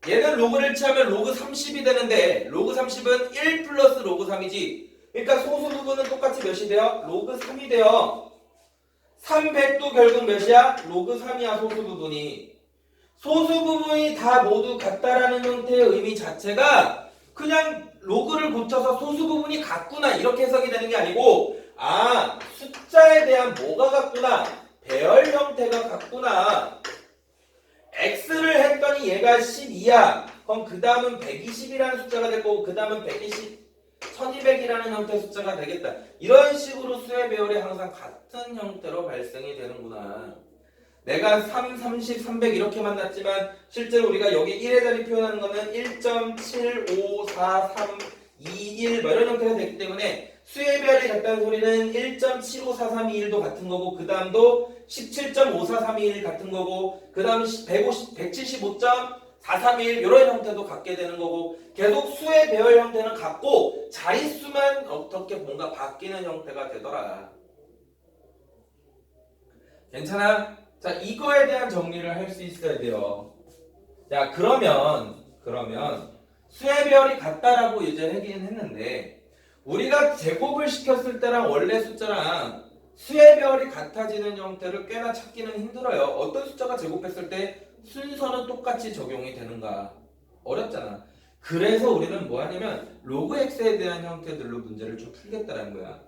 [SPEAKER 1] 얘는 로그를 취하면 로그 30이 되는데 로그 30은 1 플러스 로그 3이지. 그러니까 소수 부분은 똑같이 몇이 돼요? 로그 3이 돼요. 300도 결국 몇이야? 로그 3이야. 소수 부분이. 소수 부분이 다 모두 같다라는 형태의 의미 자체가 그냥 로그를 고쳐서 소수 부분이 같구나 이렇게 해석이 되는 게 아니고 아, 숫자에 대한 뭐가 같구나, 배열 형태가 같구나. x를 했더니 얘가 12야. 그럼 그 다음은 120이라는 숫자가 될 거고 그 다음은 120, 1200이라는 형태의 숫자가 되겠다. 이런 식으로 수의 배열이 항상 같은 형태로 발생이 되는구나. 내가 3, 30, 300 이렇게 만났지만 실제로 우리가 여기 1의 자리 표현하는 거는 1.754321 뭐 이런 형태가 되기 때문에 수의 배열이 같다는 소리는 1.754321도 같은 거고 그 다음도 17.54321 같은 거고 그 다음 175.431 이런 형태도 갖게 되는 거고 계속 수의 배열 형태는 같고 자릿수만 어떻게 뭔가 바뀌는 형태가 되더라. 괜찮아? 자, 이거에 대한 정리를 할 수 있어야 돼요. 자, 그러면 수의 배열이 같다라고 이제 하긴 했는데 우리가 제곱을 시켰을 때랑 원래 숫자랑 수의 배열이 같아지는 형태를 꽤나 찾기는 힘들어요. 어떤 숫자가 제곱했을 때 순서는 똑같이 적용이 되는가? 어렵잖아. 그래서 우리는 뭐 하냐면 로그 x에 대한 형태들로 문제를 좀 풀겠다는 거야.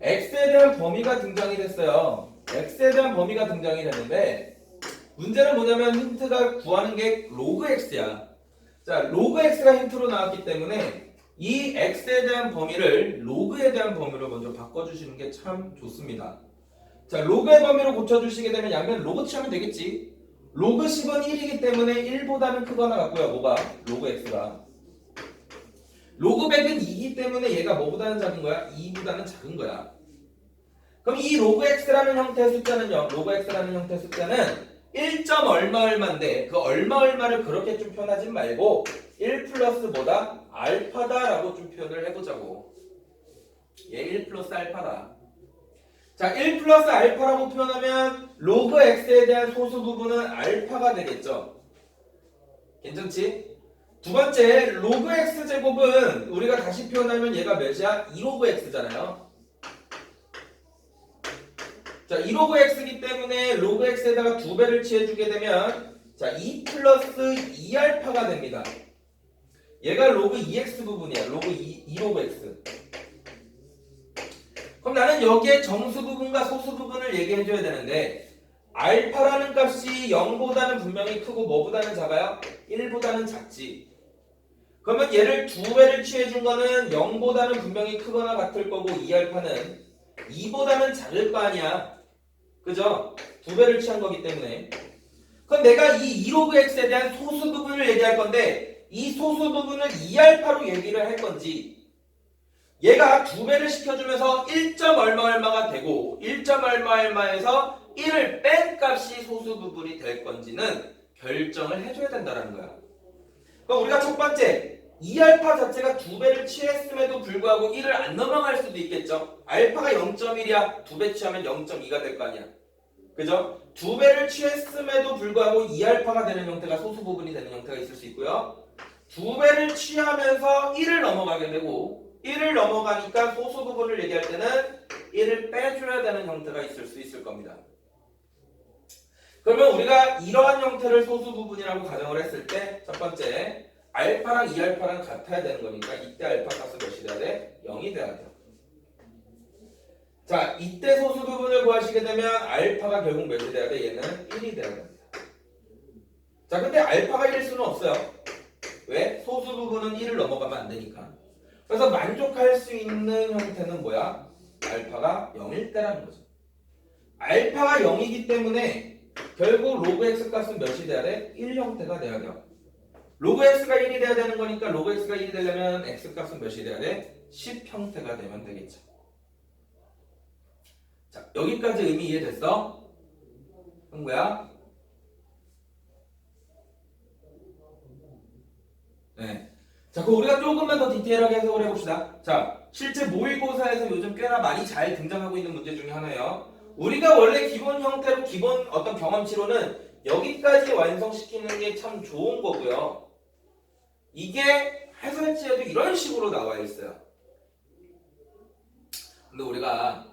[SPEAKER 1] x에 대한 범위가 등장이 됐어요. x에 대한 범위가 등장이 됐는데 문제는 뭐냐면 힌트가 구하는 게 로그 x야. 자, 로그 x가 힌트로 나왔기 때문에 이 x에 대한 범위를 로그에 대한 범위로 먼저 바꿔주시는 게 참 좋습니다. 자, 로그의 범위로 고쳐주시게 되면 양면 로그 취하면 되겠지. 로그 10은 1이기 때문에 1보다는 크거나 같고요. 뭐가? 로그 x가. 로그 100은 2이기 때문에 얘가 뭐보다는 작은 거야? 2보다는 작은 거야. 그럼 이 로그 x라는 형태의 숫자는요. 로그 x라는 형태의 숫자는 1. 얼마인데 그 얼마를 그렇게 좀 표현하지 말고 1 플러스 뭐다? 알파다라고 좀 표현을 해보자고. 얘 1 플러스 알파다. 자, 1 플러스 알파라고 표현하면 로그 x에 대한 소수 부분은 알파가 되겠죠. 괜찮지? 두 번째, 로그 x 제곱은 우리가 다시 표현하면 얘가 몇이야? 2로그 x잖아요. 자, 2로그 x이기 때문에 로그 x에다가 2배를 취해주게 되면 자, 2 플러스 2알파가 됩니다. 얘가 로그 2x 부분이야. 로그 2로그 x. 그럼 나는 여기에 정수 부분과 소수 부분을 얘기해줘야 되는데 알파라는 값이 0보다는 분명히 크고 뭐보다는 작아요? 1보다는 작지. 그러면 얘를 2배를 취해준 거는 0보다는 분명히 크거나 같을 거고 2알파는 2보다는 작을 거 아니야. 그죠? 2배를 취한 거기 때문에. 그럼 내가 이 2로그 x에 대한 소수 부분을 얘기할 건데 이 소수 부분을 2알파로 얘기를 할 건지 얘가 2배를 시켜주면서 1. 얼마가 되고 1. 얼마에서 1을 뺀 값이 소수 부분이 될 건지는 결정을 해줘야 된다는 거야. 그럼 우리가 첫 번째 2알파 자체가 2배를 취했음에도 불구하고 1을 안 넘어갈 수도 있겠죠. 알파가 0.1이야. 2배 취하면 0.2가 될 거 아니야. 그죠? 2배를 취했음에도 불구하고 2알파가 되는 형태가 소수 부분이 되는 형태가 있을 수 있고요. 2배를 취하면서 1을 넘어가게 되고 1을 넘어가니까 소수 부분을 얘기할 때는 1을 빼줘야 되는 형태가 있을 수 있을 겁니다. 그러면 우리가 이러한 형태를 소수 부분이라고 가정을 했을 때 첫 번째 알파랑 2알파랑 같아야 되는 거니까 이때 알파 값은 몇이 돼야 돼? 0이 돼야 돼요. 자, 이때 소수 부분을 구하시게 되면 알파가 결국 몇이 돼야 돼? 얘는 1이 돼야 됩니다. 자, 근데 알파가 1일 수는 없어요. 왜? 소수 부분은 1을 넘어가면 안 되니까. 그래서 만족할 수 있는 형태는 뭐야? 알파가 0일 때라는 거죠. 알파가 0이기 때문에 결국 로그 x 값은 몇이 돼야 돼? 1 형태가 돼야 돼요. 로그 x가 1이 돼야 되는 거니까 로그 x가 1이 되려면 x 값은 몇이 돼야 돼? 10 형태가 되면 되겠죠. 자, 여기까지 의미 이해됐어? 형구야? 네. 자, 그럼 우리가 조금만 더 디테일하게 해석을 해봅시다. 자, 실제 모의고사에서 요즘 꽤나 많이 잘 등장하고 있는 문제 중에 하나예요. 우리가 원래 기본 형태로 기본 어떤 경험치로는 여기까지 완성시키는 게 참 좋은 거고요. 이게 해설지에도 이런 식으로 나와 있어요. 근데 우리가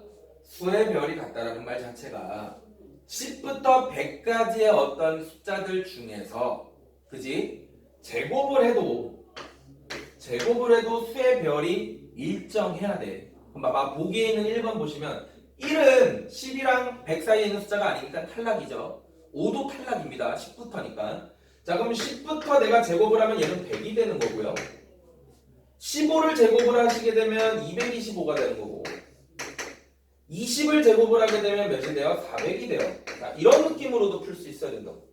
[SPEAKER 1] 수의 별이 같다라는 말 자체가 10부터 100까지의 어떤 숫자들 중에서 그지? 제곱을 해도 수의 별이 일정해야 돼. 그럼 봐봐. 보기에 있는 1번 보시면 1은 10이랑 100 사이에 있는 숫자가 아니니까 탈락이죠. 5도 탈락입니다. 10부터니까. 자, 그럼 10부터 내가 제곱을 하면 얘는 100이 되는 거고요. 15를 제곱을 하시게 되면 225가 되는 거고 20을 제곱을 하게 되면 몇이 돼요? 400이 돼요. 자, 이런 느낌으로도 풀 수 있어야 된다고.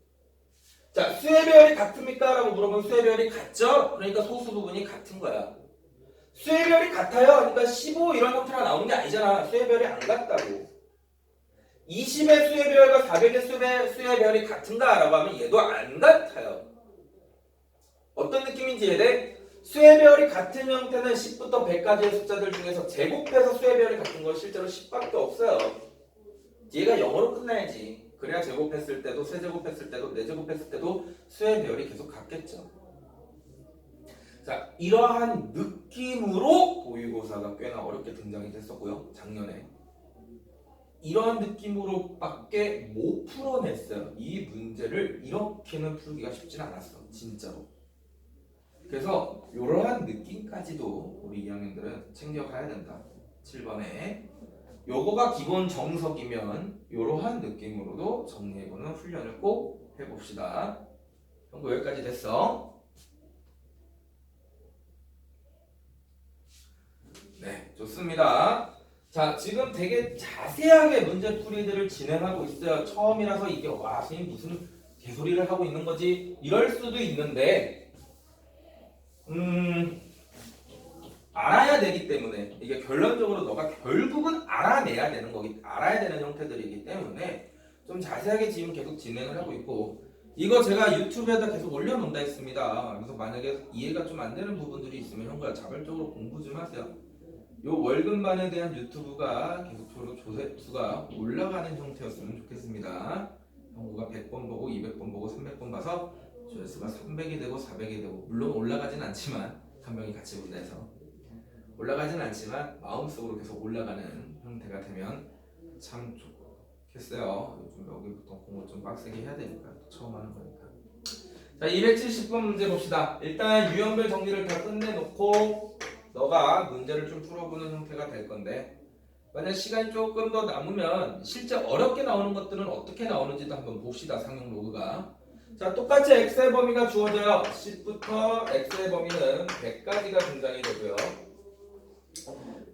[SPEAKER 1] 자, 수의 별이 같습니까? 라고 물어보면 수의 별이 같죠? 그러니까 소수 부분이 같은 거야. 수의 별이 같아요? 그러니까 15 이런 형태가 나오는 게 아니잖아. 수의 별이 안 같다고. 20의 수의 별과 400의 수의 별이 같은가? 라고 하면 얘도 안 같아요. 어떤 느낌인지 이해돼? 수의 별이 같은 형태는 10부터 100까지의 숫자들 중에서 제곱해서 수의 별이 같은 건 실제로 10밖에 없어요. 얘가 0으로 끝나야지. 그래야 제곱했을 때도, 세제곱했을 때도, 네제곱했을 때도 수의 별이 계속 같겠죠. 자, 이러한 느낌으로 모의고사가 꽤나 어렵게 등장이 됐었고요. 작년에. 이러한 느낌으로밖에 못 풀어냈어요. 이 문제를 이렇게는 풀기가 쉽진 않았어. 진짜로. 그래서 이러한 느낌까지도 우리 2학년들은 챙겨가야 된다. 7번에 요거가 기본 정석이면 이러한 느낌으로도 정리해보는 훈련을 꼭 해봅시다. 그럼 여기까지 됐어? 네, 좋습니다. 자, 지금 되게 자세하게 문제풀이들을 진행하고 있어요. 처음이라서 이게 와, 선생님 무슨 개소리를 하고 있는 거지? 이럴 수도 있는데 알아야 되기 때문에 이게 결론적으로 너가 결국은 알아내야 되는 알아야 되는 형태들이기 때문에 좀 자세하게 지금 계속 진행을 하고 있고 이거 제가 유튜브에다 계속 올려놓는다 했습니다. 그래서 만약에 이해가 좀 안 되는 부분들이 있으면 형과 자발적으로 공부 좀 하세요. 요 월급만에 대한 유튜브가 계속적으로 조회수가 올라가는 형태였으면 좋겠습니다. 형구가 100번 보고 200번 보고 300번 봐서 조회수가 300이 되고 400이 되고 물론 올라가진 않지만 한 명이 같이 본다 해서 올라가진 않지만 마음속으로 계속 올라가는 형태가 되면 참 좋겠어요. 요즘 여기부터 공부 좀 빡세게 해야 되니까 처음 하는 거니까. 자, 270번 문제 봅시다. 일단 유형별 정리를 다 끝내놓고 너가 문제를 좀 풀어보는 형태가 될 건데 만약 시간이 조금 더 남으면 실제 어렵게 나오는 것들은 어떻게 나오는지도 한번 봅시다. 상용 로그가. 자, 똑같이 x의 범위가 주어져요. 10부터 x의 범위는 100까지가 등장이 되고요.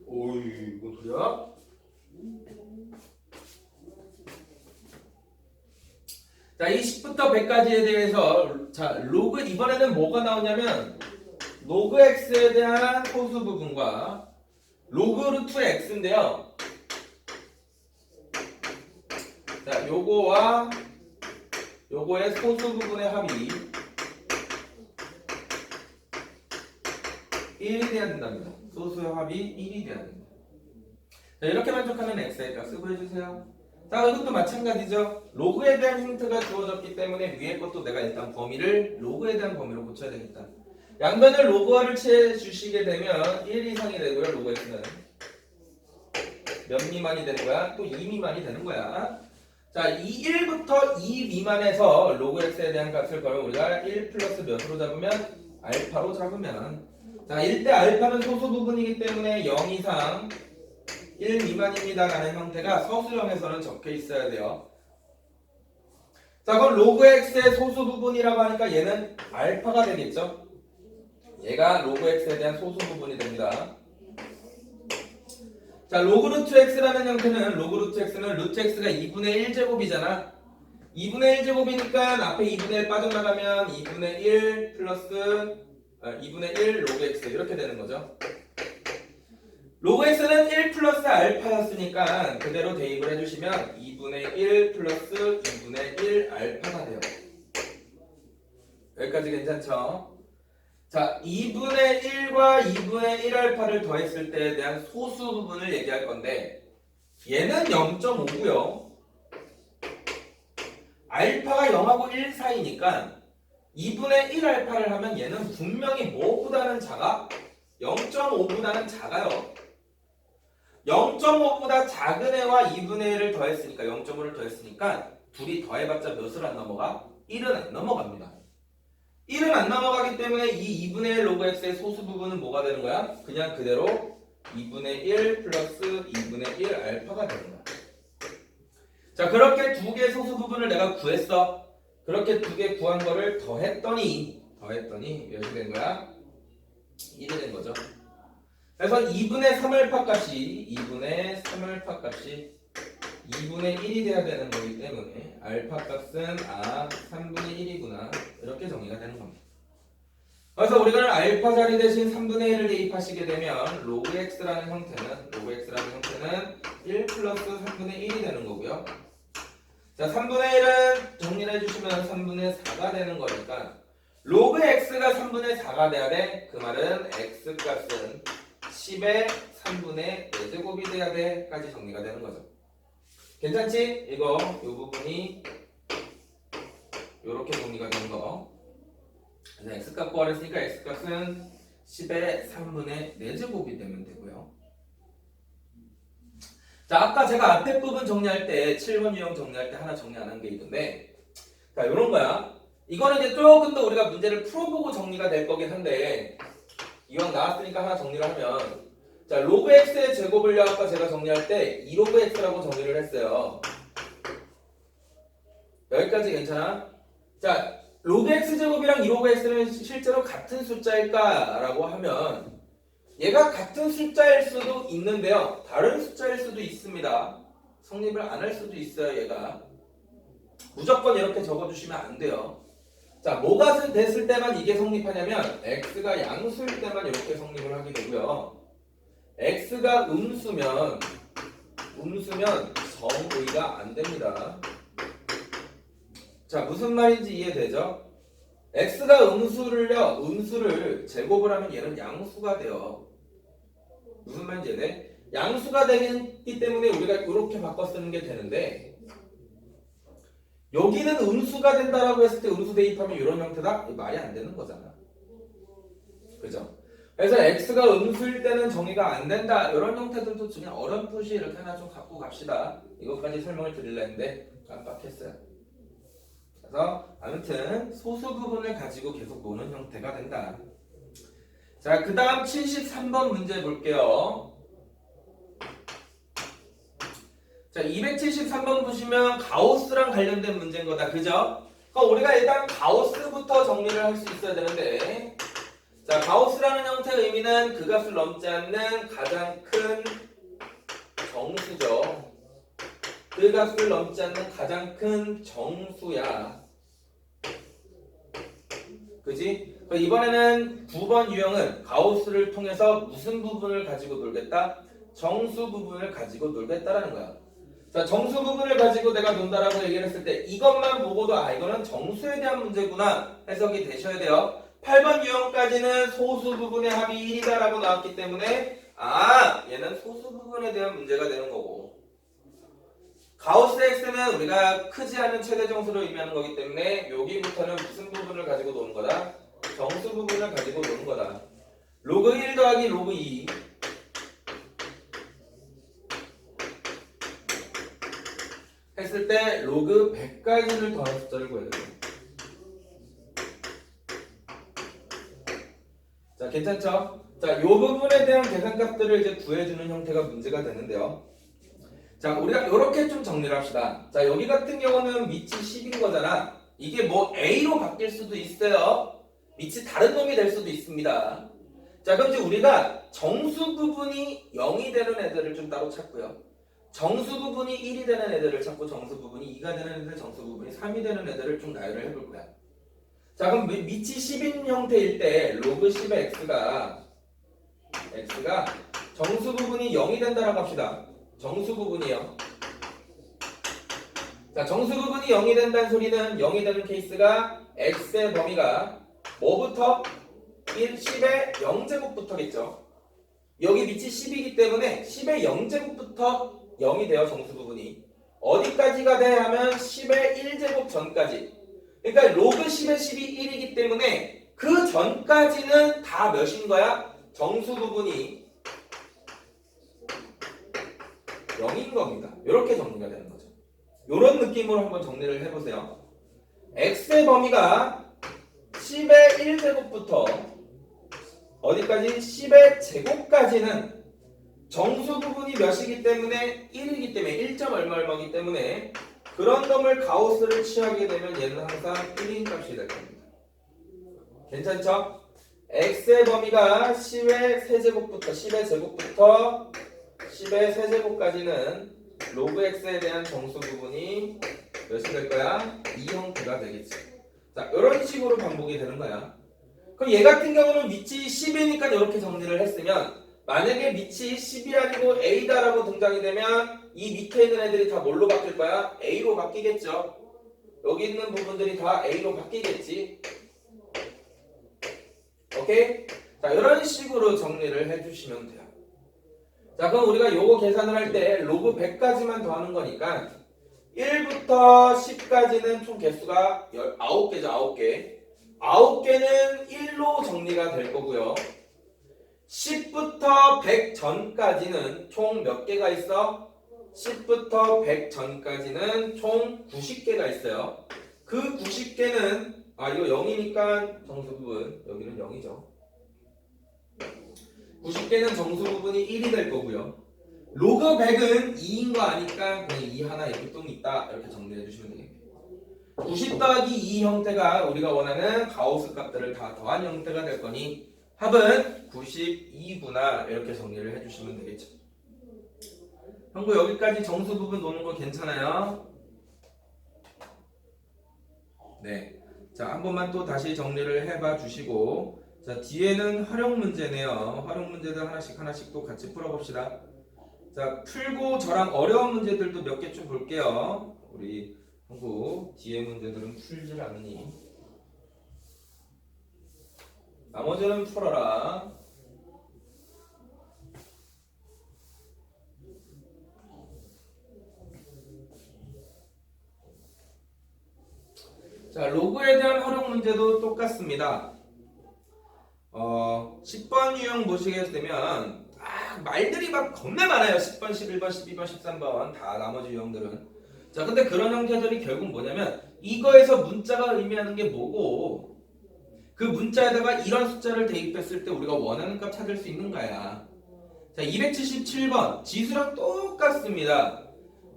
[SPEAKER 1] 오이, 이거 소리야? 자, 이 10부터 100까지에 대해서 자, 로그 이번에는 뭐가 나오냐면 로그 x에 대한 소수 부분과 로그 루트 x인데요. 자, 요거와 요거의 소수 부분의 합이 1이 돼야 된답니다. 소수의 합이 1이 돼야 됩니다. 자, 이렇게 만족하면 x의 값을 구해주세요. 자, 이것도 마찬가지죠. 로그에 대한 힌트가 주어졌기 때문에 위에 것도 내가 일단 범위를 로그에 대한 범위로 고쳐야 되겠다. 양변을 로그화를 취해주시게 되면 1 이상이 되고요. 로그 x는 몇 미만이 되는 거야? 또 2 미만이 되는 거야. 자, 이 1부터 2 미만에서 로그 x에 대한 값을 걸면 우리가 1 플러스 몇으로 잡으면 알파로 잡으면 자, 1대 알파는 소수 부분이기 때문에 0 이상 1 미만입니다 라는 형태가 서술형에서는 적혀 있어야 돼요. 자, 그럼 로그 x의 소수 부분이라고 하니까 얘는 알파가 되겠죠? 얘가 로그 x에 대한 소수 부분이 됩니다. 자, 로그 루트 x라는 형태는 로그 루트 x는 루트 x가 2분의 1제곱이잖아. 2분의 1제곱이니까 앞에 2분의 1 빠져나가면 2분의 1 플러스 2분의 1 로그 x 이렇게 되는 거죠. 로그 x는 1 플러스 알파였으니까 그대로 대입을 해주시면 2분의 1 플러스 2분의 1 알파가 돼요. 여기까지 괜찮죠? 자, 2분의 1과 2분의 1 알파를 더했을 때에 대한 소수 부분을 얘기할 건데 얘는 0.5고요. 알파가 0하고 1 사이니까 2분의 1 알파를 하면 얘는 분명히 뭐보다는 작아? 0.5보다는 작아요. 0.5보다 작은 애와 2분의 1을 더했으니까 0.5를 더했으니까 둘이 더해봤자 몇을 안 넘어가? 1은 안 넘어갑니다. 1은 안 넘어가기 때문에 이 2분의 1 로그 x의 소수 부분은 뭐가 되는 거야? 그냥 그대로 2분의 1 플러스 2분의 1 알파가 되는 거야. 자, 그렇게 두 개의 소수 부분을 내가 구했어. 그렇게 두 개 구한 거를 더했더니 몇이 된 거야? 1이 된 거죠. 그래서 2분의 3알파 값이 2분의 3알파 값이 2분의 1이 돼야 되는 거기 때문에 알파 값은 3분의 1이구나 이렇게 정리가 되는 겁니다. 그래서 우리가 알파 자리 대신 3분의 1을 대입하시게 되면 로그 x라는 형태는 1 플러스 3분의 1이 되는 거고요. 자, 3분의 1은 정리를 해주시면 3분의 4가 되는 거니까 로그 x가 3분의 4가 돼야 돼. 그 말은 x 값은 10의 3분의 4제곱이 돼야 돼 까지 정리가 되는 거죠. 괜찮지? 이거 이 부분이 이렇게 정리가 되는 거. 그래서 x값 구하랬으니까 x값은 10의 3분의 4제곱이 되면 되고요. 자, 아까 제가 앞에 부분 정리할 때 7번 유형 정리할 때 하나 정리 안 한 게 있는데 자, 요런 거야. 이거는 이제 조금 더 우리가 문제를 풀어보고 정리가 될 거긴 한데 이왕 나왔으니까 하나 정리를 하면 자, 로그 x의 제곱을요 아까 제가 정리할 때 2로그 x라고 정리를 했어요. 여기까지 괜찮아? 자, 로그 x 제곱이랑 2로그 x는 실제로 같은 숫자일까? 라고 하면 얘가 같은 숫자일 수도 있는데요. 다른 숫자일 수도 있습니다. 성립을 안 할 수도 있어요. 얘가 무조건 이렇게 적어주시면 안 돼요. 자, 뭐가 됐을 때만 이게 성립하냐면 x가 양수일 때만 이렇게 성립을 하게 되고요. x가 음수면 정의가 안 됩니다. 자, 무슨 말인지 이해되죠? x가 음수를 제곱을 하면 얘는 양수가 돼요. 무슨 말인지 이해돼? 양수가 되기 때문에 우리가 이렇게 바꿔 쓰는 게 되는데 여기는 음수가 된다라고 했을 때 음수 대입하면 이런 형태다? 말이 안 되는 거잖아. 그죠? 그래서 x가 음수일 때는 정의가 안 된다. 이런 형태들도 그냥 어렴풋이 이렇게 하나 좀 갖고 갑시다. 이것까지 설명을 드리려 했는데 깜빡했어요. 그래서 아무튼 소수 부분을 가지고 계속 노는 형태가 된다. 자, 그 다음 73번 문제 볼게요. 자, 273번 보시면 가우스랑 관련된 문제인 거다. 그죠? 그럼 우리가 일단 가우스부터 정리를 할 수 있어야 되는데 자, 가우스라는 형태의 의미는 그 값을 넘지 않는 가장 큰 정수죠. 그 값을 넘지 않는 가장 큰 정수야. 그지? 이번에는 9번 유형은 가우스를 통해서 무슨 부분을 가지고 놀겠다? 정수 부분을 가지고 놀겠다라는 거야. 자, 정수 부분을 가지고 내가 논다라고 얘기를 했을 때 이것만 보고도 이거는 정수에 대한 문제구나 해석이 되셔야 돼요. 8번 유형까지는 소수 부분의 합이 1이다라고 나왔기 때문에 얘는 소수 부분에 대한 문제가 되는 거고, 가우스 x는 우리가 크지 않은 최대 정수를 의미하는 거기 때문에 여기부터는 무슨 부분을 가지고 노는 거다? 정수 부분을 가지고 노는 거다. 로그 1 더하기 로그 2 했을 때 로그 100까지를 더한 숫자를 구해야 돼요. 자, 괜찮죠? 자, 요 부분에 대한 계산값들을 이제 구해주는 형태가 문제가 되는데요. 자, 우리가 이렇게 좀 정리를 합시다. 자, 여기 같은 경우는 밑이 10인 거잖아. 이게 뭐 A로 바뀔 수도 있어요. 밑이 다른 놈이 될 수도 있습니다. 자, 그럼 이제 우리가 정수 부분이 0이 되는 애들을 좀 따로 찾고요. 정수 부분이 1이 되는 애들을 찾고, 정수 부분이 2가 되는 애들, 정수 부분이 3이 되는 애들을 좀 나열을 해볼 거야. 자, 그럼 밑이 10인 형태일 때 로그 10의 x가 정수 부분이 0이 된다라고 합시다. 정수 부분이요. 자, 정수 부분이 0이 된다는 소리는 0이 되는 케이스가 x의 범위가 뭐부터? 10의 0제곱부터겠죠. 여기 밑이 10이기 때문에 10의 0제곱부터 0이 돼요. 정수 부분이 어디까지가 돼 하면 10의 1제곱 전까지. 그러니까 로그 10의 10이 1이기 때문에 그 전까지는 다 몇인 거야? 정수 부분이 0인 겁니다. 이렇게 정리가 되는 거죠. 이런 느낌으로 한번 정리를 해보세요. x의 범위가 10의 1제곱부터 어디까지? 10의 제곱까지는 정수 부분이 몇이기 때문에 1이기 때문에 1점 얼마이기 때문에 그런 놈을 가우스를 취하게 되면 얘는 항상 1인 값이 될 겁니다. 괜찮죠? x의 범위가 10의 세제곱부터 10의 제곱부터 10의 세제곱까지는 로그 x에 대한 정수 부분이 몇이 될 거야? 이 형태가 되겠지. 자, 이런 식으로 반복이 되는 거야. 그럼 얘 같은 경우는 밑이 10이니까 이렇게 정리를 했으면, 만약에 밑이 10이 아니고 A다라고 등장이 되면 이 밑에 있는 애들이 다 뭘로 바뀔 거야? A로 바뀌겠죠. 여기 있는 부분들이 다 A로 바뀌겠지. 오케이? 자, 이런 식으로 정리를 해주시면 돼요. 자, 그럼 우리가 요거 계산을 할 때 로그 100까지만 더하는 거니까 1부터 10까지는 총 개수가 9개죠. 9개. 9개는 1로 정리가 될 거고요. 10부터 100 전까지는 총 몇 개가 있어? 10부터 100 전까지는 총 90개가 있어요. 그 90개는 이거 0이니까 정수 부분 여기는 0이죠. 90개는 정수 부분이 1이 될 거고요. 로그 100은 2인 거 아니까 그냥 2 하나 이렇게 뚱 있다 이렇게 정리해 주시면 되겠네요. 90 더하기 2 형태가 우리가 원하는 가우스 값들을 다 더한 형태가 될 거니 합은 92구나 이렇게 정리를 해주시면 되겠죠. 형구 여기까지 정수 부분 노는 거 괜찮아요? 네. 자, 한 번만 또 다시 정리를 해봐 주시고, 자, 뒤에는 활용 문제네요. 활용 문제들 하나씩 또 같이 풀어봅시다. 자, 풀고 저랑 어려운 문제들도 몇 개 좀 볼게요. 우리 형구 뒤에 문제들은 풀질 않으니 나머지는 풀어라. 자, 로그에 대한 활용 문제도 똑같습니다. 10번 유형 보시게 되면 말들이 막 겁나 많아요. 10번, 11번, 12번, 13번 다 나머지 유형들은. 자, 근데 그런 형태들이 결국 뭐냐면 이거에서 문자가 의미하는 게 뭐고 그 문자에다가 이런 숫자를 대입했을 때 우리가 원하는 값 찾을 수 있는 거야. 자, 277번 지수랑 똑같습니다.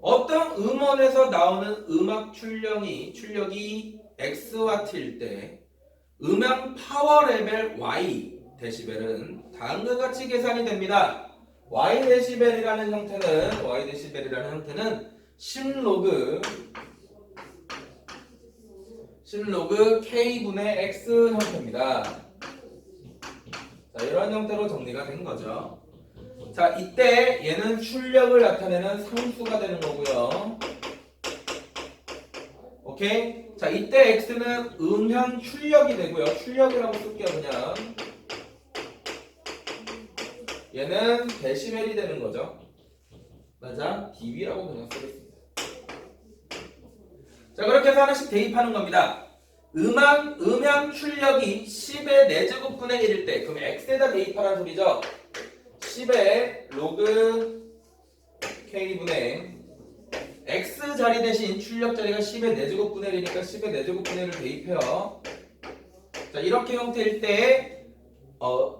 [SPEAKER 1] 어떤 음원에서 나오는 음악 출력이 X와 T일 때 음향 파워 레벨 Y 데시벨은 다음과 같이 계산이 됩니다. Y 데시벨이라는 형태는 10로그 K분의 X 형태입니다. 자, 이런 형태로 정리가 된 거죠. 자, 이때 얘는 출력을 나타내는 상수가 되는 거고요. 오케이? 자, 이때 x는 음향 출력이 되고요. 출력이라고 쓸게요, 그냥. 얘는 데시벨이 되는 거죠. 맞아? dB라고 그냥 쓰겠습니다. 자, 그렇게 해서 하나씩 대입하는 겁니다. 음향 출력이 10의 4제곱분의 1일 때, 그럼 x에다 대입하라는 소리죠. 10의 로그 k분의 x 자리 대신 출력 자리가 10의 4제곱분의 1이니까 10의 4제곱분의 1을 대입해요. 자, 이렇게 형태일 때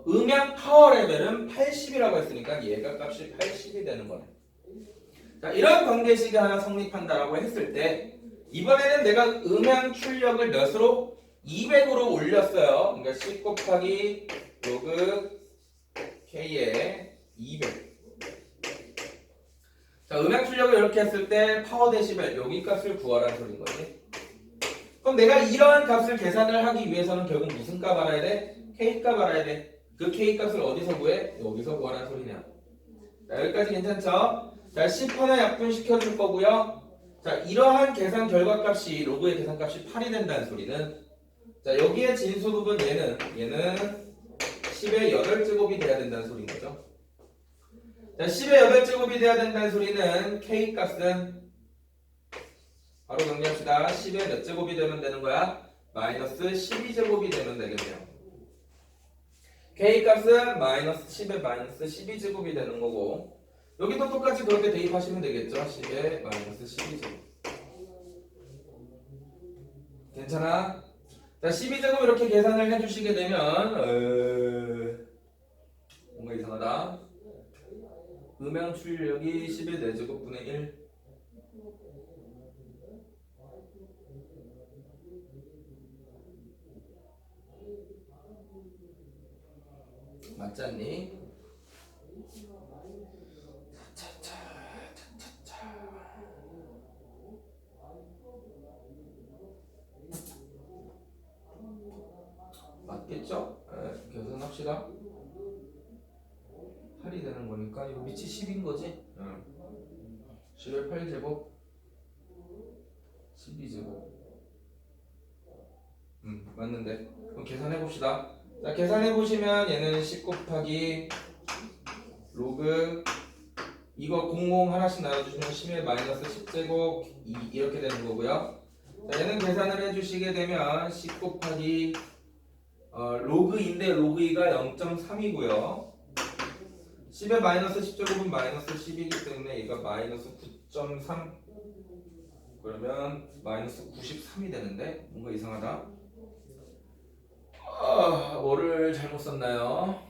[SPEAKER 1] 음향 파워 레벨은 80이라고 했으니까 얘가 값이 80이 되는 거네. 자, 이런 관계식이 하나 성립한다라고 했을 때 이번에는 내가 음향 출력을 몇으로? 200으로 올렸어요. 그러니까 10 곱하기 로그 k에 200. 자, 음향 출력을 이렇게 했을 때 파워 데시벨 여기 값을 구하라는 소리인 거지. 그럼 내가 이러한 값을 계산을 하기 위해서는 결국 무슨 값 알아야 돼? k 값 알아야 돼. 그 k 값을 어디서 구해? 여기서 구하라는 소리냐. 자, 여기까지 괜찮죠? 자, 10 하나 약분시켜 줄 거고요. 자, 이러한 계산 결과값이 로그의 계산값이 8이 된다는 소리는 자, 여기에 진수 부분 얘는 10의 8제곱이 돼야 된다는 소리인 거죠. 자, 10의 8제곱이 돼야 된다는 소리는 k 값은 바로 정리합시다. 10의 몇 제곱이 되면 되는 거야? 마이너스 12제곱이 되면 되겠네요. k 값은 마이너스 10의 마이너스 12제곱이 되는 거고 여기도 똑같이 그렇게 대입하시면 되겠죠. 10의 마이너스 12제곱. 괜찮아? 자, 12제곱 이렇게 계산을 해주시게 되면 뭔가 이상하다. 음향 출력이 10의 4제곱분의 1 맞지 않니? 맞겠죠? 계산합시다. 8이 되는 거니까 이 밑이 10인 거지? 10의 8제곱 12제곱 맞는데 그럼 계산해 봅시다. 자, 계산해 보시면 얘는 10 곱하기 로그 이거 00 하나씩 나눠주시면 10의 마이너스 10제곱 이렇게 되는 거고요. 자, 얘는 계산을 해주시게 되면 10 곱하기 로그인데 로그 2가 0.3이고요. 10의 마이너스 10제곱은 마이너스 10이기 때문에 얘가 마이너스 9.3 그러면 마이너스 93이 되는데 뭔가 이상하다. 뭐를 잘못 썼나요?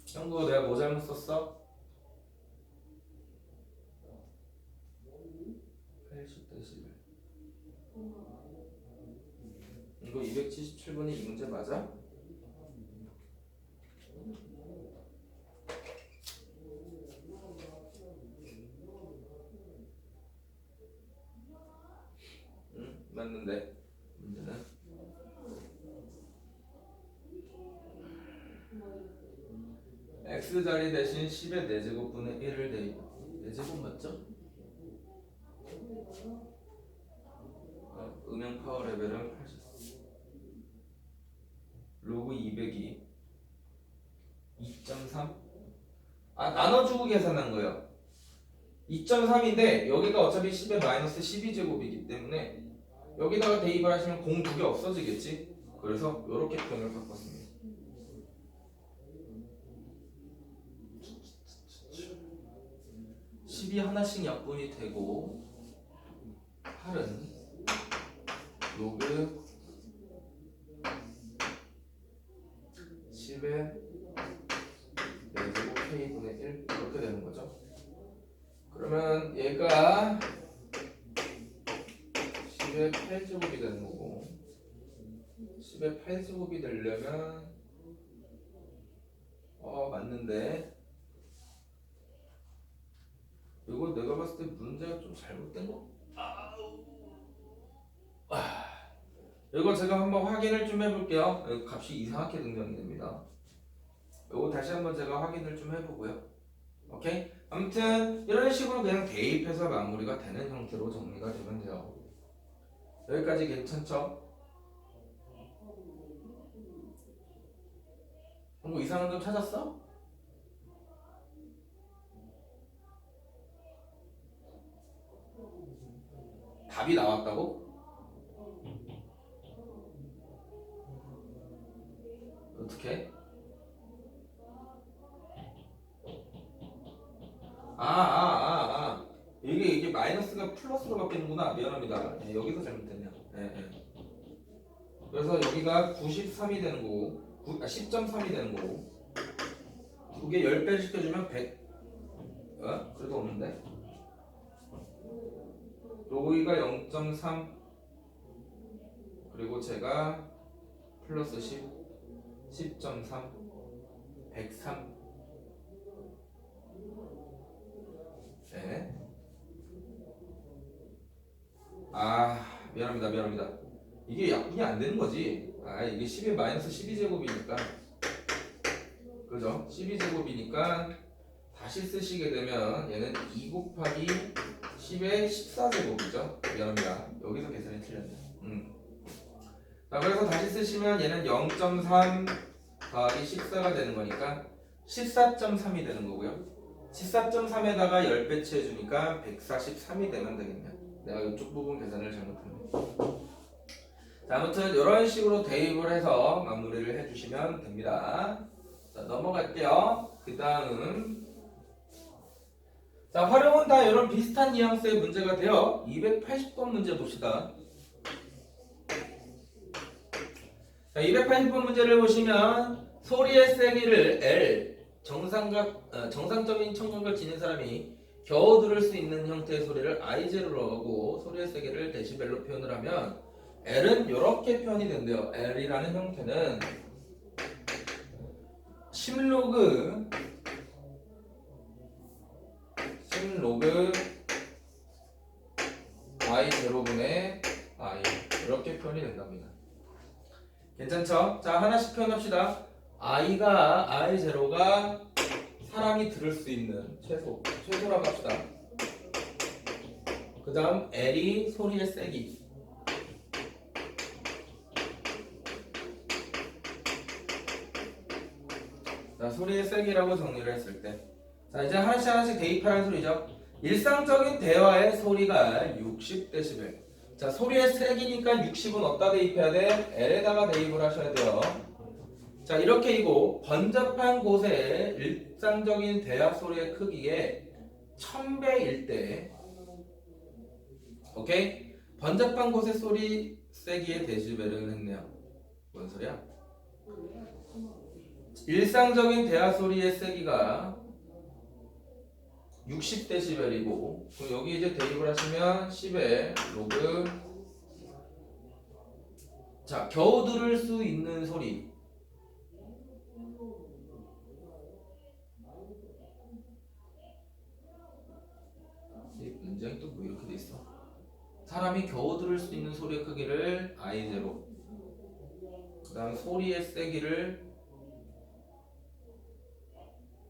[SPEAKER 1] 형구 내가 뭐 잘못 썼어? 80대 11 이거 277번이 이 문제 맞아? 맞는데 문제는 x자리 대신 10의 4제곱분의 1을 대입 4제곱 맞죠? 음향 파워 레벨은 80 로그 200이 2.3 나눠주고 계산한 거예요. 2.3인데 여기가 어차피 10의 마이너스 12제곱이기 때문에 여기다가 대입을 하시면 공 2개 없어지겠지? 그래서 이렇게 표현을 바꿨습니다. 10이 하나씩 약분이 되고 8은 로그 10의 4제곱 k분의 1 이렇게 되는 거죠. 그러면 얘가 10의 8제곱이 되는 거고 10의 8제곱이 되려면 맞는데 이거 내가 봤을 때 문제가 좀 잘못된 거? 이거 제가 한번 확인을 좀 해볼게요. 이거 값이 이상하게 등장이 됩니다. 이거 다시 한번 제가 확인을 좀 해보고요. 오케이? 아무튼 이런 식으로 그냥 대입해서 마무리가 되는 형태로 정리가 되면 돼요. 여기까지 괜찮죠? 뭐 이상한 점 찾았어? 답이 나왔다고? 어떻게? 이게 마이너스가 플러스로 바뀌는구나. 미안합니다. 네, 여기서 잘못했네요. 네, 네. 그래서 여기가 93이 되는 거고, 10.3이 되는 거고, 두 개 10배 시켜주면 100. 그래도 없는데? 여기가 0.3, 그리고 제가 플러스 10, 10.3, 103. 네. 미안합니다. 이게 약분이 안 되는 거지. 이게 10의 마이너스 12제곱이니까. 그죠? 12제곱이니까 다시 쓰시게 되면 얘는 2 곱하기 10의 14제곱이죠. 미안합니다. 여기서 계산이 틀렸네. 자, 그래서 다시 쓰시면 얘는 0.3 더하기 14가 되는 거니까 14.3이 되는 거고요. 14.3에다가 10배 치해주니까 143이 되면 되겠네요. 내가 이쪽 부분 계산을 잘못했네. 자, 아무튼 이런 식으로 대입을 해서 마무리를 해주시면 됩니다. 자, 넘어갈게요. 그 다음은 자, 활용은 다 이런 비슷한 뉘앙스의 문제가 돼요. 280번 문제 봅시다. 자, 280번 문제를 보시면 소리의 세기를 L, 정상적인 청각을 지닌 사람이 겨우 들을 수 있는 형태의 소리를 I0로 하고 소리의 세기를 데시벨로 표현을 하면 L은 이렇게 표현이 된대요. L이라는 형태는 10로그 I0분의 I 이렇게 표현이 된답니다. 괜찮죠? 자, 하나씩 표현합시다. I0가 사람이 들을 수 있는 최소라고 합시다. 그 다음 L이 소리의 세기. 자, 소리의 세기라고 정리를 했을 때, 자, 이제 하나씩 대입하라는 소리죠. 일상적인 대화의 소리가 60dB. 자, 소리의 세기니까 60은 어디다 대입해야 돼? L에다가 대입을 하셔야 돼요. 자, 이렇게 이고 번잡한 곳의 일상적인 대화 소리의 크기에 1000배일 때, 오케이? 번잡한 곳의 소리 세기의 데시벨을 했네요. 뭔 소리야? 일상적인 대화 소리의 세기가 60dB이고 여기 이제 대입을 하시면 10의 로그, 자, 겨우 들을 수 있는 소리, 이 문장이 또 뭐 이렇게 돼 있어. 사람이 겨우 들을 수 있는 소리의 크기를 I0, 그 다음 소리의 세기를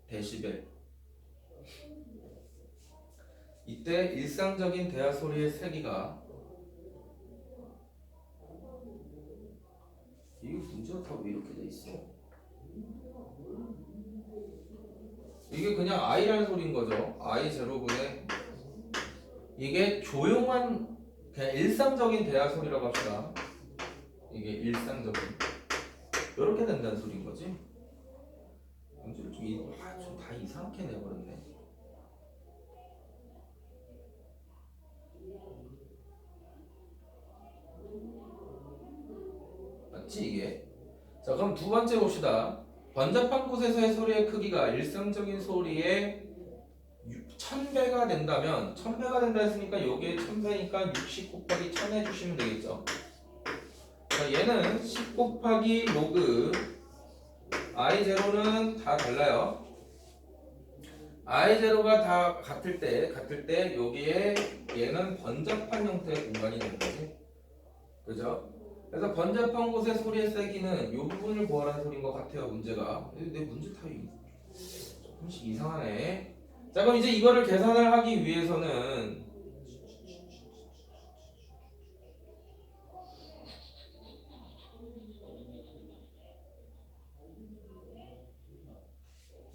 [SPEAKER 1] 데시벨. 이때 일상적인 대화 소리의 세기가, 이 문제가 다 왜 이렇게 돼 있어? 이게 그냥 I라는 소리인 거죠. I0분의, 이게 조용한 그냥 일상적인 대화 소리라고 합시다. 이게 일상적인, 이렇게 된다는 소리인 거지. 문제를 좀 다 이상하게 내버렸네. 맞지 이게? 자, 그럼 두 번째 봅시다. 번잡한 곳에서의 소리의 크기가 일상적인 소리의 1000배가 된다면, 1000배가 된다 했으니까 여기에 1000배니까 60 곱하기 1000 해주시면 되겠죠. 자, 얘는 10 곱하기 로그 I0는 다 달라요. I0가 다 같을 때 여기에 얘는 번잡한 형태의 공간이 되는 거지. 그죠? 그래서 번잡한 곳의 소리의 세기는 이 부분을 구하라는 소리인 것 같아요. 문제가. 내 문제 타입 조금씩 이상하네. 자, 그럼 이제 이거를 계산을 하기 위해서는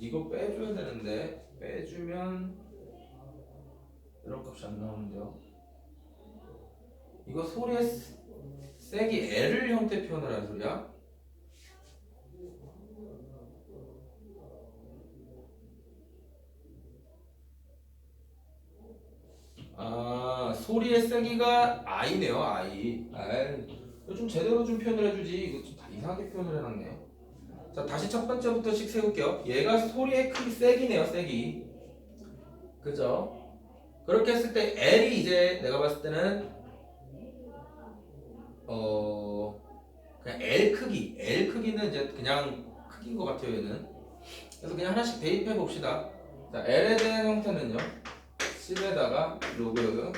[SPEAKER 1] 이거 빼줘야 되는데 빼주면 이런 값이 안 나오는데요. 이거 소리의 색이 L을 형태 표현을 하는 소리야? 아, 소리의 세기가 I네요, I. 아이, 이거 좀 제대로 좀 표현을 해주지. 이거 좀 다 이상하게 표현을 해놨네. 자, 다시 첫 번째부터씩 세울게요. 얘가 소리의 크기 세기네요, 세기. 그죠? 그렇게 했을 때 L이 이제 내가 봤을 때는 그냥 L 크기는 이제 그냥 크기인 것 같아요, 얘는. 그래서 그냥 하나씩 대입해 봅시다. 자, L에 대한 형태는요. 10에다가 로그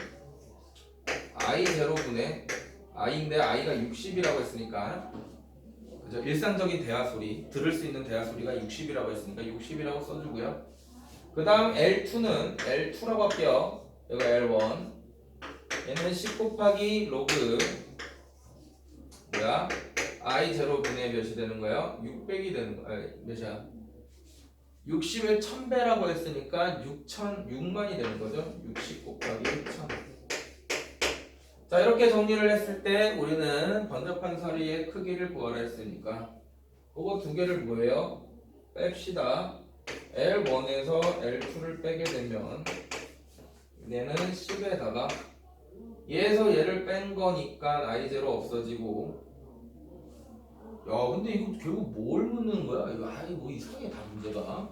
[SPEAKER 1] I 제로분의 I인데 I가 60이라고 했으니까 그죠? 일상적인 대화 소리 들을 수 있는 대화 소리가 60이라고 했으니까 60이라고 써주고요. 그 다음 L2는 L2라고 할게요. 이거 L1 얘는 10 곱하기 로그 뭐야? I 제로분의 몇이 되는 거예요? 600이 되는 거야. 몇이야? 60을 1000배라고 했으니까 6만이 되는 거죠. 60 곱하기 1000. 자, 이렇게 정리를 했을 때 우리는 번잡한 소리의 크기를 구하라 했으니까 그거 두 개를 뭐예요? 뺍시다. L1에서 L2를 빼게 되면 얘는 10에다가 얘에서 얘를 뺀 거니까 I0 없어지고 야, 근데 이거 결국 뭘 묻는 거야? 이거 뭐 이상해 다 문제가.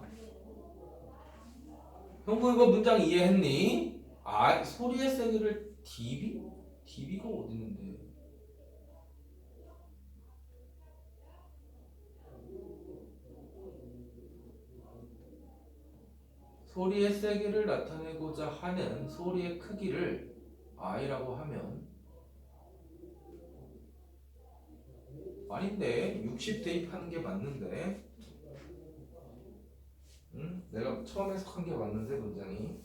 [SPEAKER 1] 형부 이거 문장 이해했니? 아, 소리의 세기를 dB? dB가 어디 있는데? 소리의 세기를 나타내고자 하는 소리의 크기를 I라고 하면 아닌데 60 대입하는 게 맞는데 응? 내가 처음 해석한 게 맞는데 문장이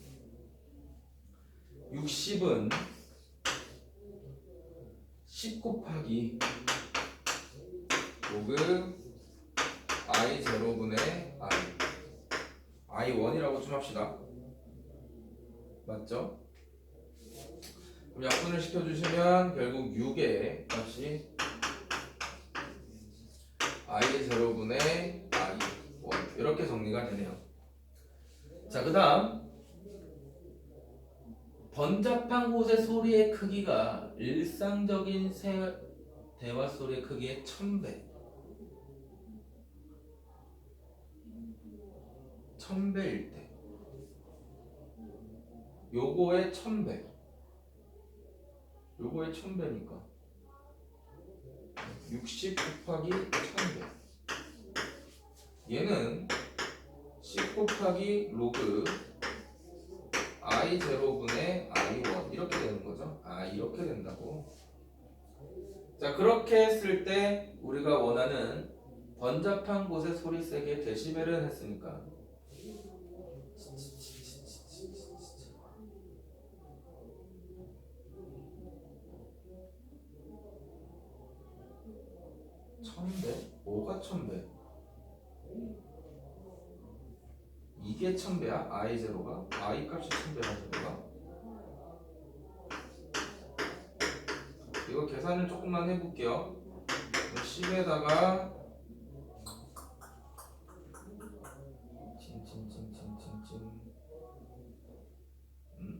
[SPEAKER 1] 60은 10 곱하기 로그 I 제로분의 I1이라고 좀 합시다. 맞죠? 그럼 약분을 시켜주시면 결국 6의 값이 I0분의 I1 이렇게 정리가 되네요. 자, 그 다음 번잡한 곳의 소리의 크기가 일상적인 대화 소리의 크기의 1000배 1000배일 때 요거의 1000배 요거의 1000배니까 60 곱하기 1000배 얘는 10 곱하기 로그 I0분의 I1 이렇게 되는 거죠. 아, 이렇게 된다고. 자, 그렇게 했을 때 우리가 원하는 번잡한 곳의 소리 세기의 데시벨은 했으니까 1000배? 뭐가 1000배? 이게 1000배야? I0가? I 값이 1000배라는 거가? 이거 계산을 조금만 해볼게요. 10에다가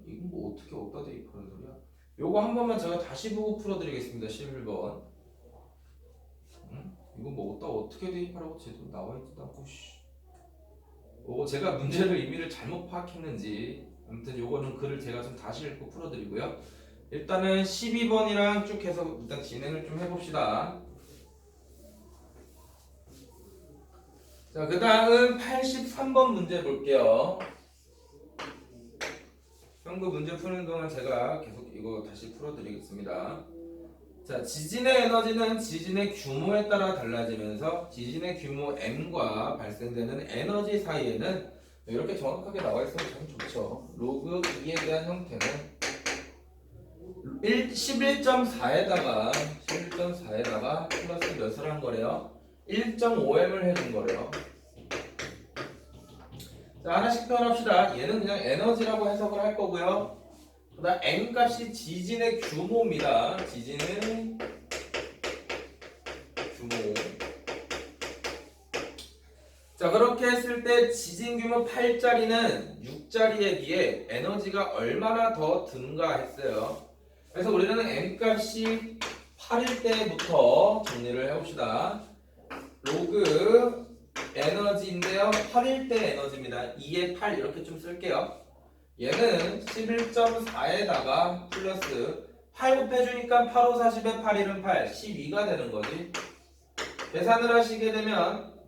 [SPEAKER 1] 이건 뭐 어떻게 어디다 대입하는 소리야? 요거 한 번만 제가 다시 보고 풀어드리겠습니다. 11번. 이거 뭐 어떻게 대입하라고 제대로 나와있지도 않고 요거 제가 문제를 의미를 잘못 파악했는지 아무튼 요거는 글을 제가 좀 다시 읽고 풀어드리고요. 일단은 12번이랑 쭉 해서 일단 진행을 좀 해봅시다. 자, 그 다음 83번 문제 볼게요. 형부 문제 푸는 동안 제가 계속 이거 다시 풀어드리겠습니다. 자, 지진의 에너지는 지진의 규모에 따라 달라지면서 지진의 규모 m과 발생되는 에너지 사이에는 이렇게 정확하게 나와 있으면 참 좋죠. 로그 2에 대한 형태는 11.4에다가 플러스 몇을 한 거래요? 1.5m을 해준 거래요. 자, 하나씩 표현합시다. 얘는 그냥 에너지라고 해석을 할 거고요. 그 다음 M 값이 지진의 규모입니다. 지진의 규모. 자, 그렇게 했을 때 지진 규모 8짜리는 6짜리에 비해 에너지가 얼마나 더 든가 했어요. 그래서 우리는 M 값이 8일 때부터 정리를 해봅시다. 로그 에너지인데요. 8일 때 에너지입니다. 2에 8 이렇게 좀 쓸게요. 얘는 11.4에다가 플러스 8 곱해주니까 8, 5, 40에 8, 1은 8, 12가 되는 거지. 계산을 하시게 되면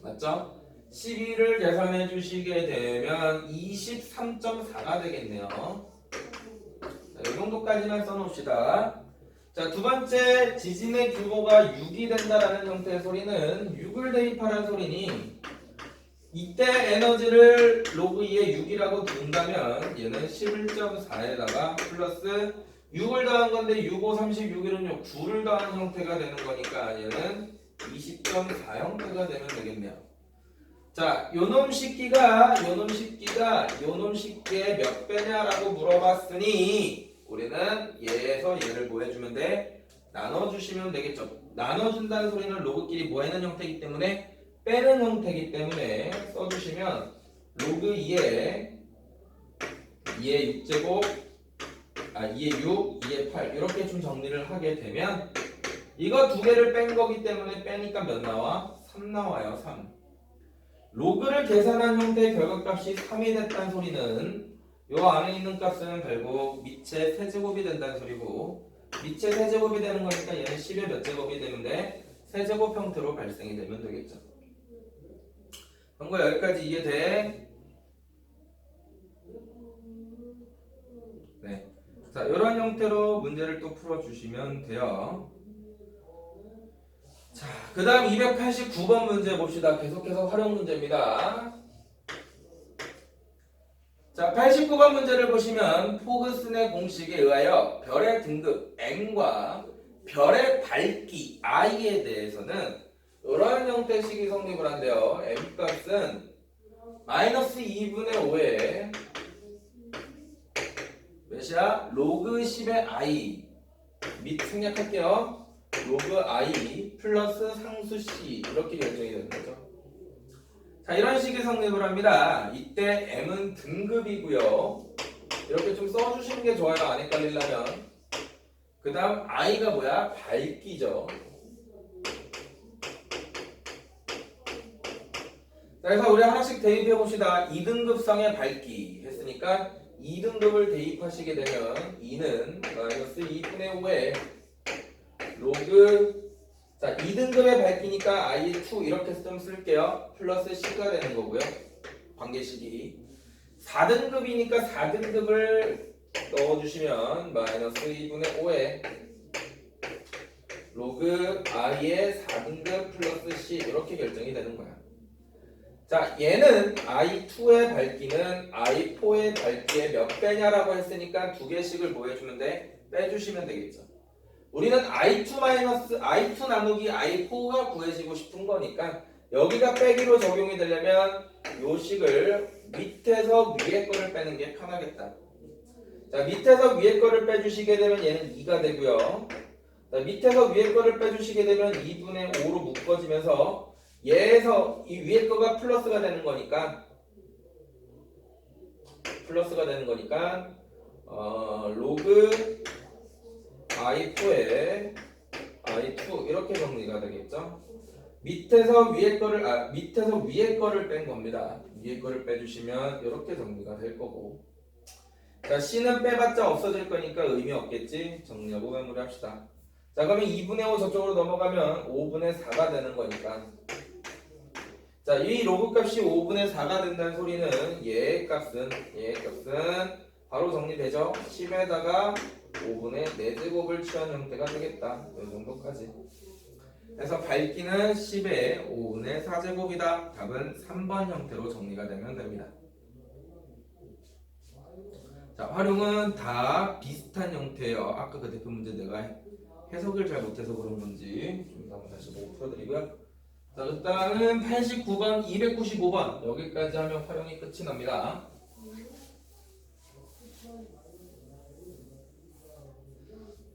[SPEAKER 1] 맞죠? 12를 계산해 주시게 되면 23.4가 되겠네요. 자, 이 정도까지만 써놓읍시다. 자, 두 번째 지진의 규모가 6이 된다라는 형태의 소리는 6을 대입하라는 소리니 이때 에너지를 로그 2에 6이라고 둔다면 얘는 11.4에다가 플러스 6을 더한 건데 6, 5, 36일은요 9를 더한 형태가 되는 거니까 얘는 20.4 형태가 되면 되겠네요. 자, 요놈 식기가 요놈 식기의 몇 배냐라고 물어봤으니 우리는 얘에서 얘를 뭐 해주면 돼? 나눠주시면 되겠죠. 나눠준다는 소리는 로그끼리 뭐 하는 형태이기 때문에 빼는 형태이기 때문에 써주시면 로그 2에 6제곱 2에 6, 2에 8 이렇게 좀 정리를 하게 되면 이거 두 개를 뺀 거기 때문에 빼니까 몇 나와? 3 나와요. 3. 로그를 계산한 형태의 결과값이 3이 됐다는 소리는 요 안에 있는 값은 결국 밑에 세제곱이 된다는 소리고 밑에 세제곱이 되는 거니까 얘는 10의 몇 제곱이 되면 돼? 세제곱 형태로 발생이 되면 되겠죠. 그런 거 여기까지 이해돼? 네. 자, 이런 형태로 문제를 또 풀어주시면 돼요. 자, 그 다음 289번 문제 봅시다. 계속해서 활용 문제입니다. 자, 89번 문제를 보시면 포그슨의 공식에 의하여 별의 등급 N과 별의 밝기 I에 대해서는 이런 형태의 식이 성립을 한대요. M 값은 마이너스 2분의 5에 몇이야? 로그 10의 I 밑 생략할게요. 로그 I 플러스 상수 C 이렇게 결정이 되는 거죠. 자, 이런 식의 성립을 합니다. 이때 M은 등급이고요. 이렇게 좀 써주시는 게 좋아요. 안 헷갈리려면. 그 다음 I가 뭐야? 밝기죠. 자, 그래서 우리 하나씩 대입해 봅시다. 2등급상의 밝기 했으니까 2등급을 대입하시게 되면 2는 마이너스 2분의 5에 로그 자, 2등급의 밝기니까 I2 이렇게 좀 쓸게요. 플러스 C가 되는 거고요. 관계식이 4등급이니까 4등급을 넣어주시면 마이너스 2분의 5에 로그 I의 4등급 플러스 C 이렇게 결정이 되는 거야. 자, 얘는 I2의 밝기는 I4의 밝기의 몇 배냐라고 했으니까 두 개씩을 뭐 해주면 돼? 빼주시면 되겠죠. 우리는 I2 나누기 I4가 구해지고 싶은 거니까 여기가 빼기로 적용이 되려면 요 식을 밑에서 위에 거를 빼는 게 편하겠다. 자, 밑에서 위에 거를 빼주시게 되면 얘는 2가 되고요. 자, 밑에서 위에 거를 빼주시게 되면 2분의 5로 묶어지면서 얘에서 이 위에 거가 플러스가 되는 거니까 로그 I4에 I2 이렇게 정리가 되겠죠. 밑에서 위에 거를 뺀 겁니다. 위에 거를 빼주시면 이렇게 정리가 될 거고. 자, C는 빼봤자 없어질 거니까 의미 없겠지. 정리하고 마무리합시다. 자, 그러면 2분의 5 저쪽으로 넘어가면 5분의 4가 되는 거니까. 자, 이 로그 값이 5분의 4가 된다는 소리는 얘의 값은 바로 정리되죠. 10에다가 5분의 4제곱을 취한 형태가 되겠다. 이 정도까지. 그래서 밝기는 10의 5분의 4제곱이다. 답은 3번 형태로 정리가 되면 됩니다. 자, 활용은 다 비슷한 형태예요. 아까 그 대표 문제 내가 해석을 잘 못해서 그런 건지 좀 한번 다시 보고 풀어드리고요. 자, 일단은 89번, 295번 여기까지 하면 활용이 끝이 납니다.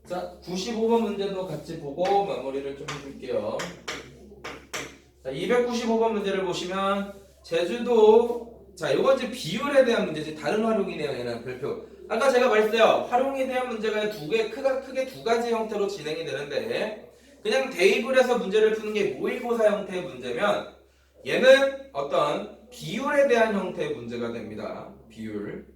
[SPEAKER 1] 자, 95번 문제도 같이 보고 마무리를 좀 해줄게요. 자, 295번 문제를 보시면 제주도, 자, 이건 이제 비율에 대한 문제지 다른 활용이네요. 얘는 별표. 아까 제가 말했어요. 활용에 대한 문제가 크게 두 가지 형태로 진행이 되는데, 그냥 대입을 해서 문제를 푸는 게 모의고사 형태의 문제면 얘는 어떤 비율에 대한 형태의 문제가 됩니다. 비율.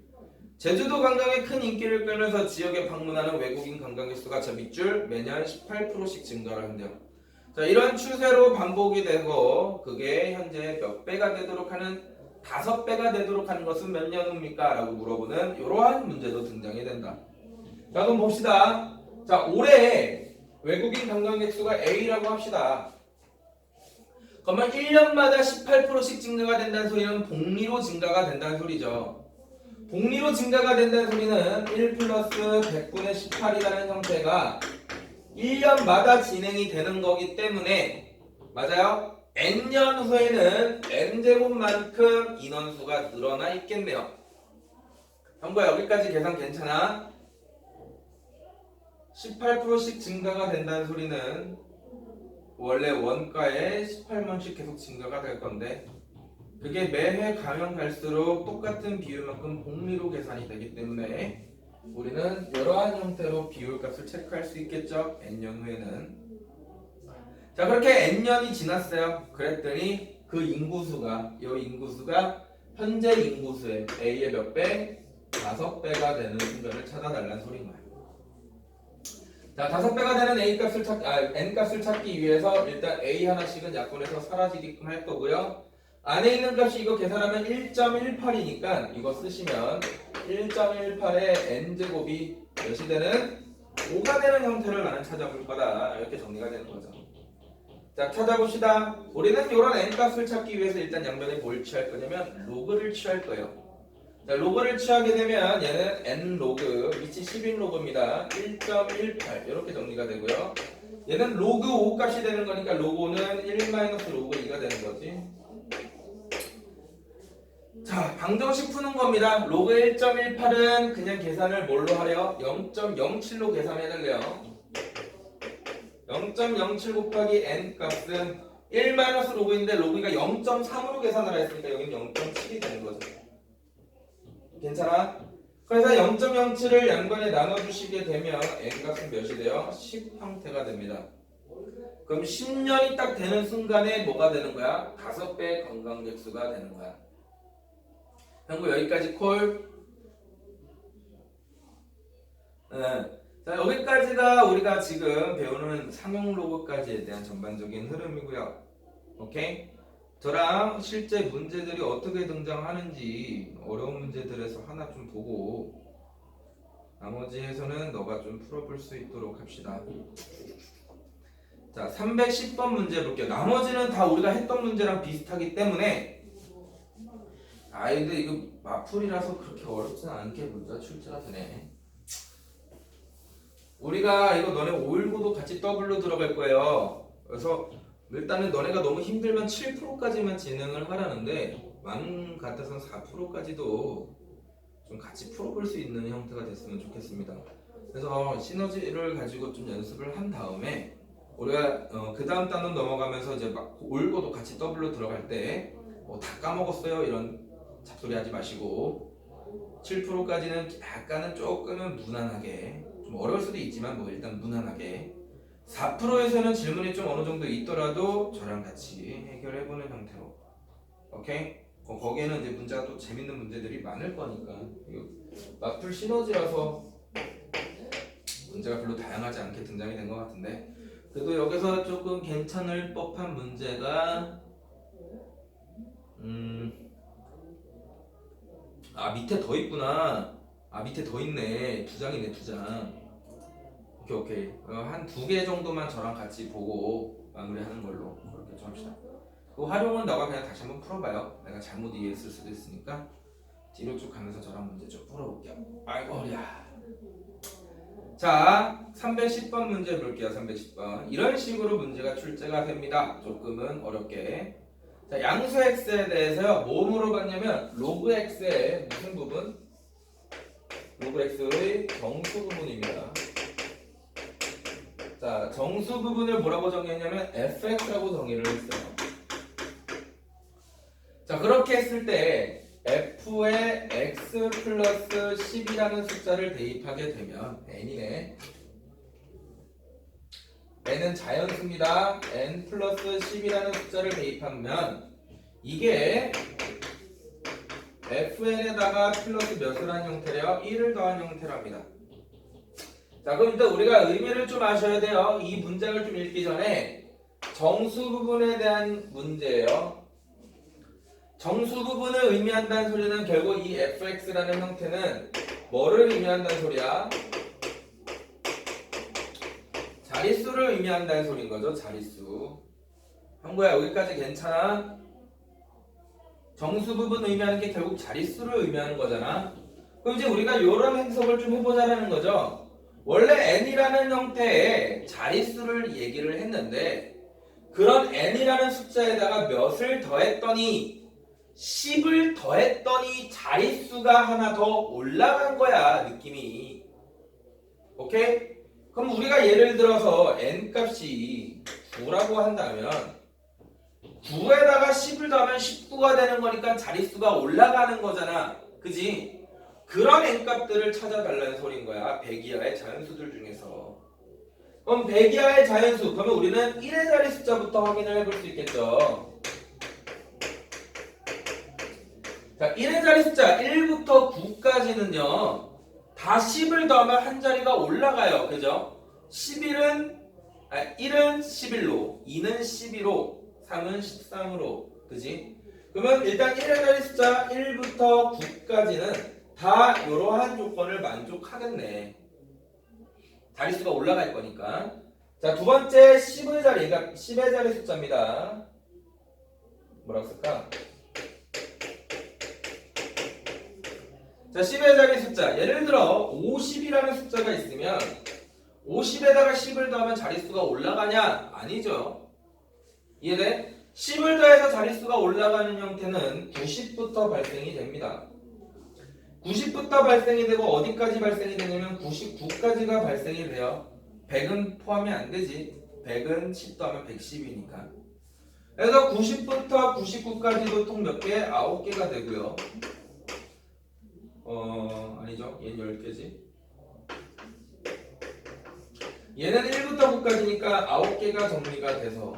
[SPEAKER 1] 제주도 관광에 큰 인기를 끌면서 지역에 방문하는 외국인 관광객 수가 저 밑줄 매년 18%씩 증가를 한대요. 자, 이런 추세로 반복이 되고 그게 현재 몇 배가 되도록 하는 5배가 되도록 하는 것은 몇 년 후입니까? 라고 물어보는 이러한 문제도 등장이 된다. 자, 그럼 봅시다. 자, 올해 외국인 관광객 수가 A라고 합시다. 그러면 1년마다 18%씩 증가가 된다는 소리는 복리로 증가가 된다는 소리죠. 복리로 증가가 된다는 소리는 1 플러스 100분의 18이라는 형태가 1년마다 진행이 되는 거기 때문에 맞아요? N년 후에는 N제곱만큼 인원수가 늘어나 있겠네요. 형부야 여기까지 계산 괜찮아? 18%씩 증가가 된다는 소리는 원래 원가에 18만씩 계속 증가가 될 건데 그게 매해 가면 갈수록 똑같은 비율만큼 복리로 계산이 되기 때문에 우리는 이러한 형태로 비율값을 체크할 수 있겠죠. N년 후에는. 자, 그렇게 N년이 지났어요. 그랬더니 그 인구수가 이 인구수가 현재 인구수의 A의 몇 배? 5배가 되는 순간을 찾아달라는 소린 거예요. 자, 5배가 되는 N값을 찾기 위해서 일단 A 하나씩은 약분해서 사라지게끔 할 거고요. 안에 있는 값이 이거 계산하면 1.18이니까 이거 쓰시면 1.18의 N제곱이 몇이 되는? 5가 되는 형태를 나는 찾아볼 거다. 이렇게 정리가 되는 거죠. 자, 찾아봅시다. 우리는 이런 N값을 찾기 위해서 일단 양변에 뭘 취할 거냐면 로그를 취할 거예요. 자, 로그를 취하게 되면 얘는 n 로그, 위치 10인 로그입니다. 1.18 이렇게 정리가 되고요. 얘는 로그 5 값이 되는 거니까 로그 5는 1 마이너스 로그 2가 되는 거지. 자, 방정식 푸는 겁니다. 로그 1.18은 그냥 계산을 뭘로 하래요? 0.07로 계산해달래요. 0.07 곱하기 n 값은 1 마이너스 로그인데 로그가 0.3으로 계산을 했으니까 여기는 0.7이 되는 거죠. 괜찮아? 그래서 0.07을 양변에 나눠주시게 되면 n값은 몇이 돼요? 10 형태가 됩니다. 그럼 10년이 딱 되는 순간에 뭐가 되는 거야? 5배 관광객 수가 되는 거야. 형부 여기까지 콜? 네. 자, 여기까지가 우리가 지금 배우는 상용 로그까지에 대한 전반적인 흐름이고요. 오케이? 저랑 실제 문제들이 어떻게 등장하는지 어려운 문제들에서 하나 좀 보고 나머지에서는 너가 좀 풀어볼 수 있도록 합시다. 자, 310번 문제 볼게요. 나머지는 다 우리가 했던 문제랑 비슷하기 때문에 근데 이거 마풀이라서 그렇게 어렵진 않게 문제가 출제가 되네. 우리가 이거 너네 519도 같이 더블로 들어갈 거예요. 그래서 일단은 너네가 너무 힘들면 7%까지만 진행을 하라는데 마음 같아서는 4%까지도 좀 같이 풀어볼 수 있는 형태가 됐으면 좋겠습니다. 그래서 시너지를 가지고 좀 연습을 한 다음에 우리가 그 다음 단원 넘어가면서 이제 막 올고도 같이 더블로 들어갈 때 다 까먹었어요 이런 잡소리 하지 마시고 7%까지는 약간은 조금은 무난하게 좀 어려울 수도 있지만 뭐 일단 무난하게 4%에서는 질문이 좀 어느 정도 있더라도 저랑 같이 해결해보는 형태로. 오케이? 거기에는 이제 문제가 또 재밌는 문제들이 많을 거니까. 이거 마풀 시너지라서 문제가 별로 다양하지 않게 등장이 된 것 같은데 그래도 여기서 조금 괜찮을 법한 문제가 밑에 더 있구나. 밑에 더 있네. 2장이네 2장. 오케이. 한 2개 정도만 저랑 같이 보고 마무리하는 걸로 그렇게 좀 합시다. 그 활용은 너가 그냥 다시 한번 풀어봐요. 내가 잘못 이해했을 수도 있으니까 뒤로 쭉 가면서 저랑 문제 좀 풀어볼게요. 아이고 허리야. 자, 310번 문제 볼게요. 310번. 이런 식으로 문제가 출제가 됩니다. 조금은 어렵게. 자, 양수 x에 대해서요. 뭐 물어봤냐면 로그 x의 무슨 부분? 로그 x의 정수 부분입니다. 자, 정수 부분을 뭐라고 정의했냐면 fx라고 정의를 했어요. 자, 그렇게 했을 때 f에 x 플러스 10이라는 숫자를 대입하게 되면 n이네. n은 자연수입니다. n 플러스 10이라는 숫자를 대입하면 이게 fn에다가 플러스 몇을 한 형태래요? 1을 더한 형태랍니다. 자, 그럼 일단 우리가 의미를 좀 아셔야 돼요. 이 문장을 좀 읽기 전에 정수 부분에 대한 문제예요. 정수 부분을 의미한다는 소리는 결국 이 fx라는 형태는 뭐를 의미한다는 소리야? 자릿수를 의미한다는 소리인 거죠. 자릿수. 형구야, 여기까지 괜찮아? 정수 부분 의미하는 게 결국 자릿수를 의미하는 거잖아. 그럼 이제 우리가 이런 해석을 좀 해보자라는 거죠. 원래 n이라는 형태의 자릿수를 얘기를 했는데 그런 n이라는 숫자에다가 몇을 더했더니 10을 더했더니 자릿수가 하나 더 올라간 거야, 느낌이. 오케이? 그럼 우리가 예를 들어서 n 값이 9라고 한다면 9에다가 10을 더하면 19가 되는 거니까 자릿수가 올라가는 거잖아. 그지? 그런 n 값들을 찾아달라는 소리인 거야. 100 이하의 자연수들 중에서. 그럼 100 이하의 자연수, 그러면 우리는 1의 자리 숫자부터 확인을 해볼 수 있겠죠. 자, 1의 자리 숫자 1부터 9까지는요 다 10을 더하면 한 자리가 올라가요. 그죠? 1은 11로, 2는 12로, 3은 13으로. 그지? 그러면 일단 1의 자리 숫자 1부터 9까지는 다 이러한 조건을 만족하겠네. 자릿수가 올라갈 거니까. 자, 두 번째 10의 자리, 그러니까 10의 자리 숫자입니다. 뭐라고 쓸까? 자, 10의 자리 숫자. 예를 들어 50이라는 숫자가 있으면 50에다가 10을 더하면 자릿수가 올라가냐? 아니죠. 이해돼? 10을 더해서 자릿수가 올라가는 형태는 90부터 발생이 됩니다. 90부터 발생이 되고 어디까지 발생이 되냐면 99까지가 발생이 돼요. 100은 포함이 안 되지. 100은 10 더하면 110이니까. 그래서 90부터 99까지도 총 몇 개? 9개가 되고요. 아니죠. 얘는 10개지. 얘는 1부터 9까지니까 9개가 정리가 돼서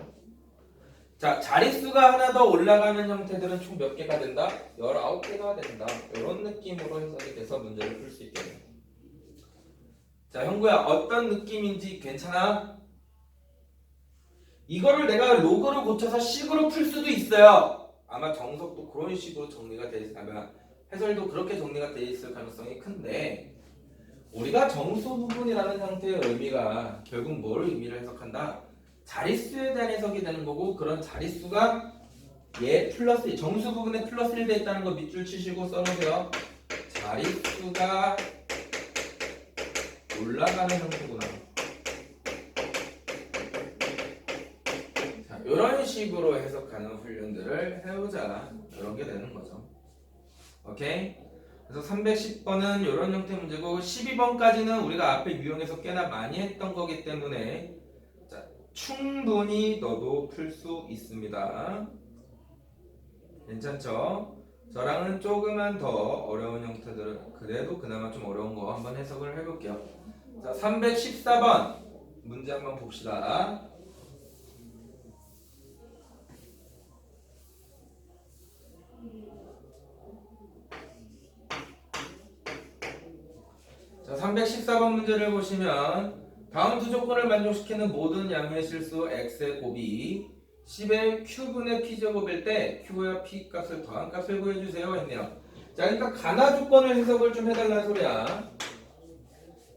[SPEAKER 1] 자, 자릿수가 하나 더 올라가는 형태들은 총 몇 개가 된다? 19개가 된다. 이런 느낌으로 해석이 돼서 문제를 풀 수 있겠네요. 자, 형구야, 어떤 느낌인지 괜찮아? 이거를 내가 로그로 고쳐서 식으로 풀 수도 있어요. 아마 정석도 그런 식으로 정리가 돼 있으면 해설도 그렇게 정리가 돼 있을 가능성이 큰데 우리가 정수 부분이라는 형태의 의미가 결국 뭘 의미를 해석한다? 자릿수에 대한 해석이 되는 거고 그런 자릿수가 얘 플러스 정수 부분에 플러스 1 돼 있다는 거 밑줄 치시고 써놓으세요. 자릿수가 올라가는 형태구나. 자, 이런 식으로 해석하는 훈련들을 해보자. 이런 게 되는 거죠. 오케이? 그래서 310번은 이런 형태 문제고 12번까지는 우리가 앞에 유형에서 꽤나 많이 했던 거기 때문에 자, 충분히 너도 풀 수 있습니다. 괜찮죠? 저랑은 조금만 더 어려운 형태들 그래도 그나마 좀 어려운 거 한번 해석을 해볼게요. 자, 314번 문제 한번 봅시다. 자, 314번 문제를 보시면 다음 두 조건을 만족시키는 모든 양의 실수 x의 곱이 10의 q분의 p제곱일 때 q와 p 값을 더한 값을 구해주세요 했네요. 자, 그러니까 가나 조건을 해석을 좀 해달라는 소리야.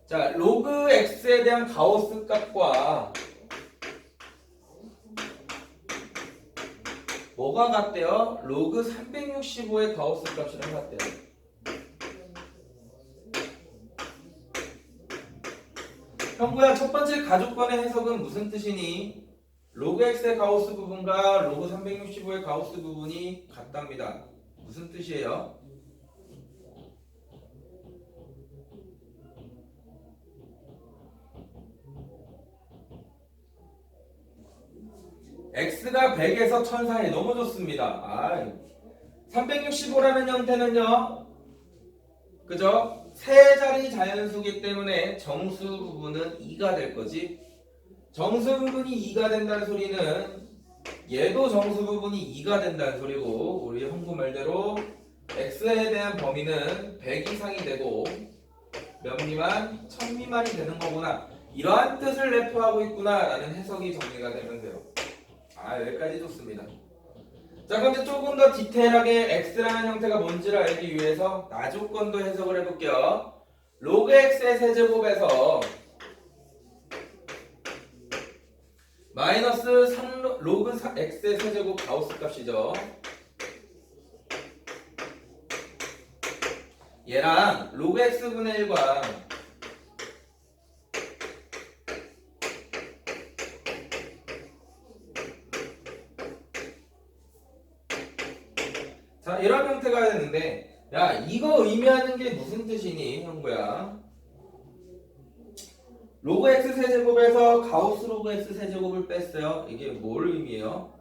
[SPEAKER 1] 자, 로그 x에 대한 가우스 값과 뭐가 같대요? 로그 365의 가우스 값이랑 같대요. 형구야, 첫 번째 가족관의 해석은 무슨 뜻이니? 로그 x의 가우스 부분과 로그 365의 가우스 부분이 같답니다. 무슨 뜻이에요? x가 100에서 1000 사이. 너무 좋습니다. 365라는 형태는요, 그죠? 세 자리 자연수기 때문에 정수 부분은 2가 될 거지. 정수 부분이 2가 된다는 소리는 얘도 정수 부분이 2가 된다는 소리고, 우리 형구 말대로 x에 대한 범위는 100 이상이 되고 몇 미만? 1000 미만이 되는 거구나. 이러한 뜻을 내포하고 있구나 라는 해석이 정리가 되면 돼요. 여기까지 좋습니다. 자, 그런데 조금 더 디테일하게 x라는 형태가 뭔지를 알기 위해서 나조건도 해석을 해볼게요. 로그 x의 세제곱에서 마이너스 3 로그 x의 세제곱 가우스 값이죠. 얘랑 로그 x분의 1과 자, 이런 형태가 되는데, 야, 이거 의미하는 게 무슨 뜻이니, 형구야? 로그 x 세제곱에서 가우스 로그 x 세제곱을 뺐어요. 이게 뭘 의미해요?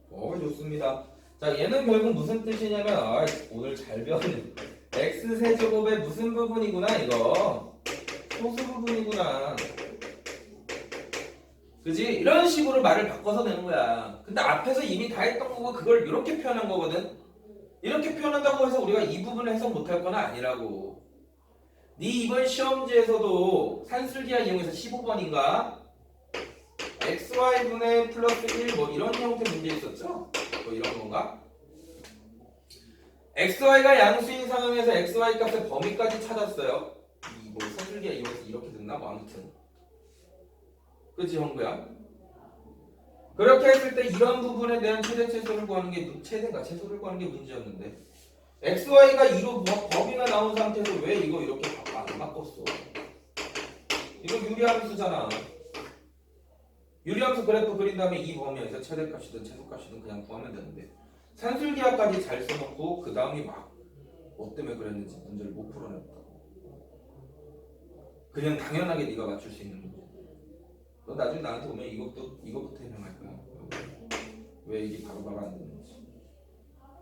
[SPEAKER 1] 좋습니다. 자, 얘는 결국 무슨 뜻이냐면, 오늘 잘 배웠네. x 세제곱의 무슨 부분이구나, 이거. 소수 부분이구나. 그지? 이런 식으로 말을 바꿔서 내는 거야. 근데 앞에서 이미 다 했던 거고 그걸 이렇게 표현한 거거든. 이렇게 표현한다고 해서 우리가 이 부분을 해석 못할 건 아니라고. 네 이번 시험지에서도 산술기하 이용해서 15번인가 xy분의 플러스 1 뭐 이런 형태 문제 있었죠? 뭐 이런 건가? xy가 양수인 상황에서 xy 값의 범위까지 찾았어요. 이 뭐 산술기하 이용해서 이렇게 됐나? 뭐 아무튼. 그치 형구야? 그렇게 했을 때 이런 부분에 대한 최대 최소를 구하는 게 최대인가 최소를 구하는 게 문제였는데 xy가 2로 범위가 나온 상태에서 왜 이거 이렇게 안 바꿨어? 이거 유리함수잖아. 유리함수 그래프 그린 다음에 이 범위에서 최대값이든 최소값이든 그냥 구하면 되는데 산술기하까지 잘 써놓고 그 다음이 막 뭐 때문에 그랬는지 문제를 못 풀어냈다고. 그냥 당연하게 네가 맞출 수 있는 문제. 너 나중에 나한테 오면 이것부터 해명할 거야. 왜 이게 바로바로 안 됐는지,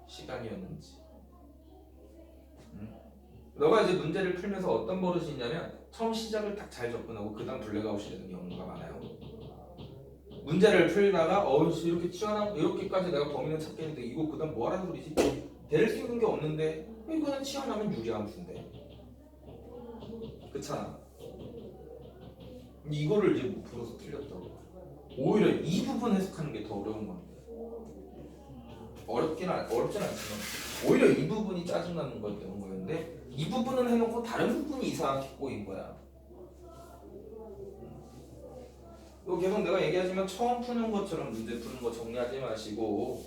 [SPEAKER 1] 시간이었는지. 너가 이제 문제를 풀면서 어떤 버릇이 있냐면 처음 시작을 딱 잘 접근하고 그 다음 블랙아웃이 되는 경우가 많아요. 문제를 풀다가 이렇게 튀어나온 이렇게까지 내가 범위는 찾겠는데 이거 그 다음 뭐 하라는 소리지? 될 수 있는 게 없는데 이거는 튀어나오면 유리함수인데. 그렇잖아. 이거를 이제 못 풀어서 틀렸다고. 오히려 이 부분 해석하는 게 더 어려운 건데. 어렵진 않지만 오히려 이 부분이 짜증나는 거였던 거였는데 이 부분은 해놓고 다른 부분이 이상하게 꼬인 거야. 이거 계속 내가 얘기하지만 처음 푸는 것처럼 문제 푸는 거 정리하지 마시고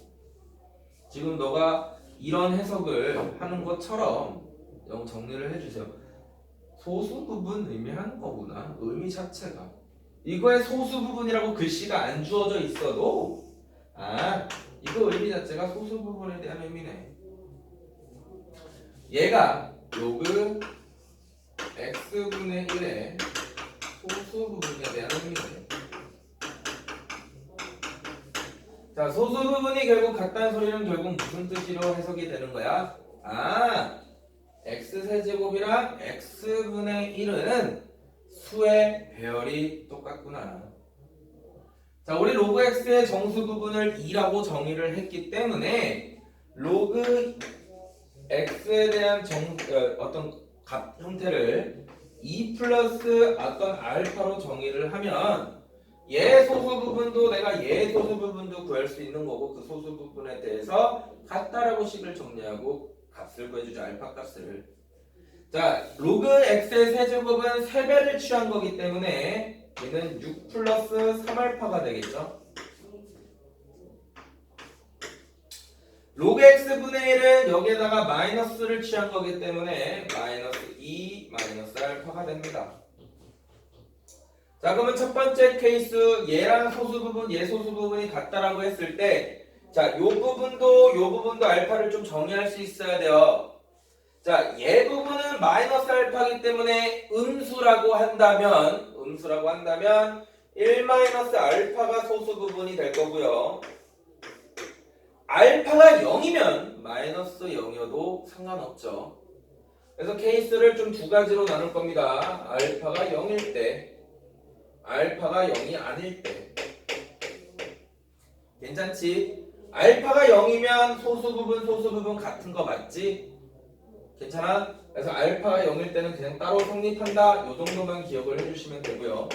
[SPEAKER 1] 지금 너가 이런 해석을 하는 것처럼 정리를 해주세요. 소수 부분 의미하는 거구나. 의미 자체가. 이거의 소수 부분이라고 글씨가 안 주어져 있어도 이거 의미 자체가 소수 부분에 대한 의미네. 얘가 로그 x분의 1의 소수 부분에 대한 의미네. 자, 소수 부분이 결국 같다는 소리는 결국 무슨 뜻으로 해석이 되는 거야? x세제곱이랑 x분의 1은 수의 배열이 똑같구나. 자, 우리 로그 x의 정수 부분을 2라고 정의를 했기 때문에 로그 x에 대한 어떤 값 형태를 2 플러스 어떤 알파로 정의를 하면 얘 소수 부분도 내가 얘 소수 부분도 구할 수 있는 거고 그 소수 부분에 대해서 같다라고 식을 정리하고 값을 구해주죠. 알파 값을. 자, 로그 x의 세제곱은 3배를 취한 거기 때문에 얘는 6 플러스 3알파가 되겠죠. 로그 x분의 1은 여기에다가 마이너스를 취한 거기 때문에 마이너스 2 마이너스 알파가 됩니다. 자, 그러면 첫 번째 케이스 얘랑 소수 부분, 얘 소수 부분이 같다라고 했을 때, 자, 요 부분도 알파를 좀 정의할 수 있어야 돼요. 자, 얘 부분은 마이너스 알파이기 때문에 음수라고 한다면 1 마이너스 알파가 소수 부분이 될 거고요. 알파가 0이면 마이너스 0이어도 상관없죠. 그래서 케이스를 좀 두 가지로 나눌 겁니다. 알파가 0일 때, 알파가 0이 아닐 때. 괜찮지? 알파가 0이면 소수 부분 같은 거 맞지? 괜찮아? 그래서 알파가 0일 때는 그냥 따로 성립한다. 요 정도만 기억을 해주시면 되고요.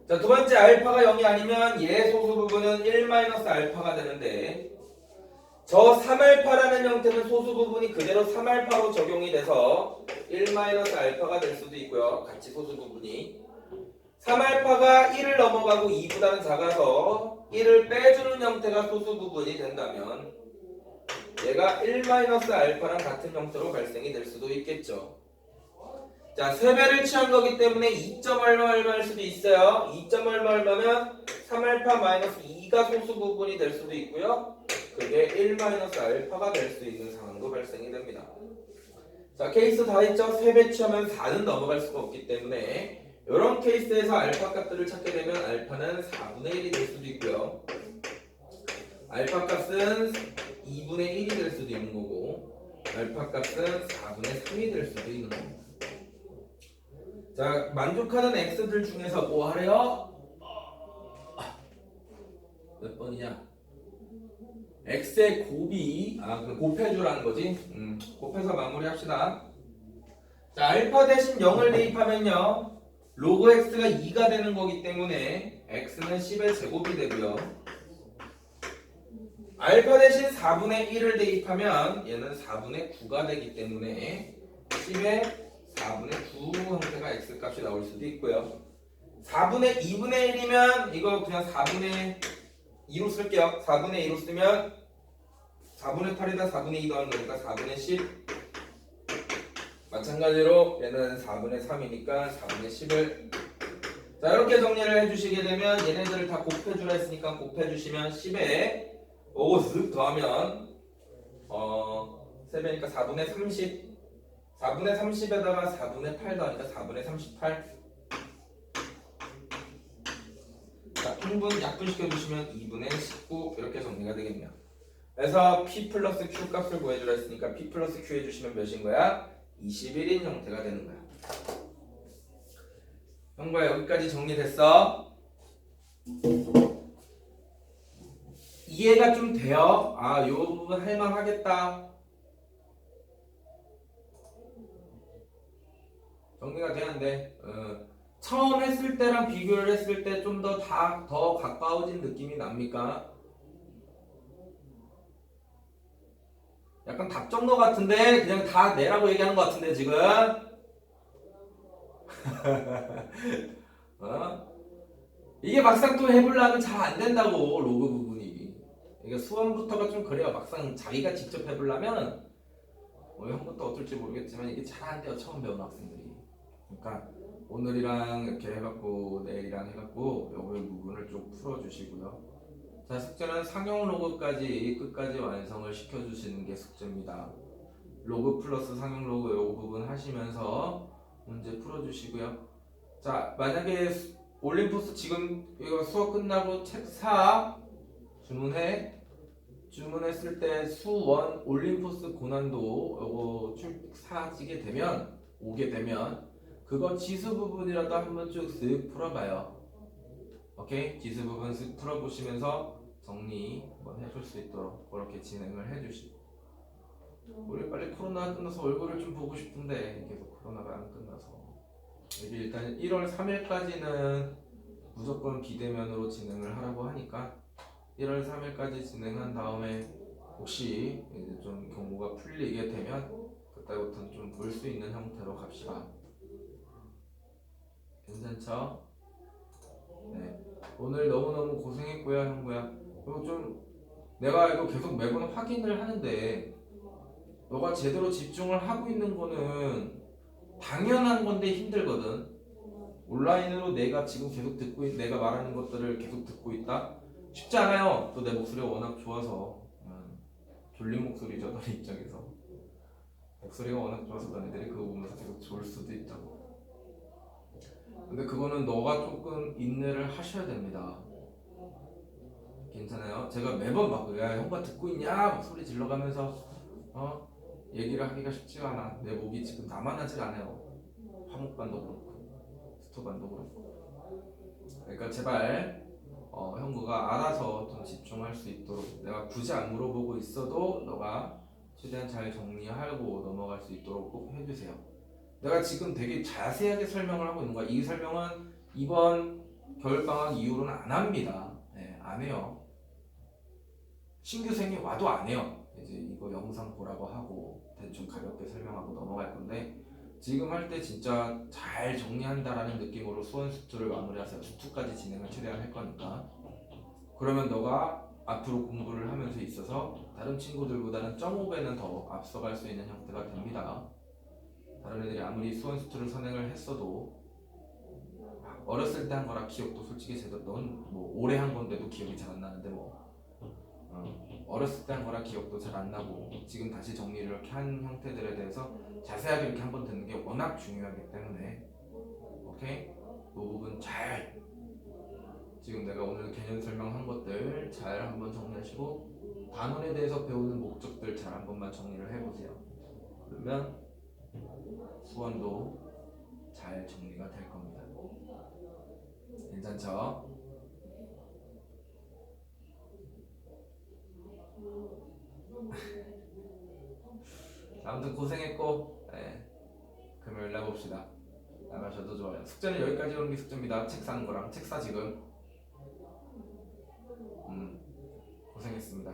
[SPEAKER 1] 자, 두 번째 알파가 0이 아니면 얘 소수 부분은 1 마이너스 알파가 되는데, 저 3알파라는 형태는 소수 부분이 그대로 3알파로 적용이 돼서 1 마이너스 알파가 될 수도 있고요. 같이 소수 부분이 3알파가 1을 넘어가고 2보다는 작아서 1을 빼주는 형태가 소수 부분이 된다면 얘가 1 마이너스 알파랑 같은 형태로 발생이 될 수도 있겠죠. 자, 세배를 취한 거기 때문에 2점 얼마일 수도 있어요. 2점 얼마면 3알파 마이너스 2가 소수 부분이 될 수도 있고요. 그게 1 마이너스 알파가 될 수 있는 상황도 발생이 됩니다. 자, 케이스 다 했죠? 세배 취하면 4는 넘어갈 수가 없기 때문에 이런 케이스에서 알파 값들을 찾게 되면 알파는 4분의 1이 될 수도 있고요. 알파 값은 2분의 1이 될 수도 있는 거고, 알파 값은 4분의 3이 될 수도 있는 겁니다. 자, 만족하는 x들 중에서 뭐 하래요? 몇 번이냐? x의 곱이, 그럼 곱해주라는 거지? 곱해서 마무리합시다. 자, 알파 대신 0을 대입하면요, 로그 x가 2가 되는 거기 때문에 x는 10의 제곱이 되고요. 알파 대신 4분의 1을 대입하면 얘는 4분의 9가 되기 때문에 10의 4분의 9 형태가 x값이 나올 수도 있고요. 4분의 2분의 1이면 이거 그냥 4분의 2로 쓸게요. 4분의 2로 쓰면 4분의 8에다 4분의 2 더하는 거니까 4분의 10. 마찬가지로 얘는 4분의 3이니까 4분의 10을, 자, 이렇게 정리를 해주시게 되면 얘네들을 다 곱해주라 했으니까 곱해주시면 10에 5 쓱 더하면 3배니까 4분의 30, 4분의 30에다가 4분의 8 더하니까 4분의 38. 자, 흥분 약분시켜주시면 2분의 19 이렇게 정리가 되겠네요. 그래서 P 플러스 Q 값을 구해주라 했으니까 P 플러스 Q 해주시면 몇인 거야? 21인 형태가 되는 거야. 형과 여기까지 정리됐어? 이해가 좀 돼요? 요 부분 할만하겠다. 정리가 되는데, 처음 했을 때랑 비교를 했을 때 좀 더 가까워진 느낌이 납니까? 약간 답정너 같은데 그냥 다 내라고 얘기하는 것 같은데 지금. 이게 막상 또 해보려면 잘 안 된다고, 로그 부분이. 이게 수험부터가 좀 그래요. 막상 자기가 직접 해보려면 형부터 어떨지 모르겠지만 이게 잘 안 돼요, 처음 배우는 학생들이. 그러니까 오늘이랑 이렇게 해갖고 내일이랑 해갖고 여기 부분을 좀 풀어주시고요. 자, 숙제는 상용 로그까지 끝까지 완성을 시켜주시는 게 숙제입니다. 로그 플러스 상용 로그 요 부분 하시면서 문제 풀어주시고요. 자, 만약에 올림포스 지금 이거 수업 끝나고 책 4 주문했을 때 수1 올림포스 고난도 요거 사지게 되면 오게 되면 그거 지수 부분이라도 한번 쭉 쓱 풀어봐요. 오케이? 지수 부분 쓱 풀어보시면서 정리 한번 해줄 수 있도록 그렇게 진행을 해주시고, 우리 빨리 코로나가 끝나서 얼굴을 좀 보고 싶은데 계속 코로나가 안 끝나서 이게 일단 1월 3일까지는 무조건 비대면으로 진행을 하라고 하니까 1월 3일까지 진행한 다음에 혹시 이제 좀 경고가 풀리게 되면 그때부터는 좀 볼 수 있는 형태로 갑시다. 괜찮죠? 네, 오늘 너무너무 고생했고요, 형구야. 그리고 좀 내가 이거 계속 매번 확인을 하는데 너가 제대로 집중을 하고 있는 거는 당연한 건데 힘들거든. 온라인으로 내가 지금 계속 내가 말하는 것들을 계속 듣고 있다? 쉽지 않아요. 또 내 목소리가 워낙 좋아서 졸린 목소리죠, 너네 입장에서. 목소리가 워낙 좋아서 너네들이 그거 보면서 계속 좋을 수도 있다고. 근데 그거는 너가 조금 인내를 하셔야 됩니다. 괜찮아요? 제가 매번 막 야 형과 듣고 있냐? 막 소리 질러가면서 얘기를 하기가 쉽지가 않아. 내 목이 지금 나만하질 않아요. 화목반도 그렇고 스토반도 그렇고. 그러니까 제발 형구가 알아서 좀 집중할 수 있도록 내가 굳이 안 물어보고 있어도 너가 최대한 잘 정리하고 넘어갈 수 있도록 꼭 해주세요. 내가 지금 되게 자세하게 설명을 하고 있는 거야. 이 설명은 이번 겨울방학 이후로는 안 합니다. 네, 안 해요. 신규생이 와도 안 해요. 이제 이거 영상 보라고 하고 대충 가볍게 설명하고 넘어갈 건데 지금 할 때 진짜 잘 정리한다라는 느낌으로 수원 수투를 마무리하세요. 수투까지 진행을 최대한 할 거니까. 그러면 너가 앞으로 공부를 하면서 있어서 다른 친구들보다는 0.5배는 더 앞서갈 수 있는 형태가 됩니다. 다른 애들이 아무리 수원 수투를 선행을 했어도 어렸을 때 한 거라 기억도 솔직히 제대로 넌뭐 오래 한 건데도 기억이 잘 안 나는데 뭐 어렸을 때 한 거라 기억도 잘 안 나고 지금 다시 정리를 이렇게 한 형태들에 대해서 자세하게 이렇게 한번 듣는 게 워낙 중요하기 때문에 오케이? 그 부분 잘 지금 내가 오늘 개념 설명한 것들 잘 한번 정리하시고 단원에 대해서 배우는 목적들 잘 한 번만 정리를 해보세요. 그러면 수원도 잘 정리가 될 겁니다. 괜찮죠? 아무튼 고생했고 금요일 날 봅시다. 나가셔도 좋아요. 숙제는 여기까지 오는 게 숙제입니다. 책 사는 거랑 책 사 지금. 고생했습니다.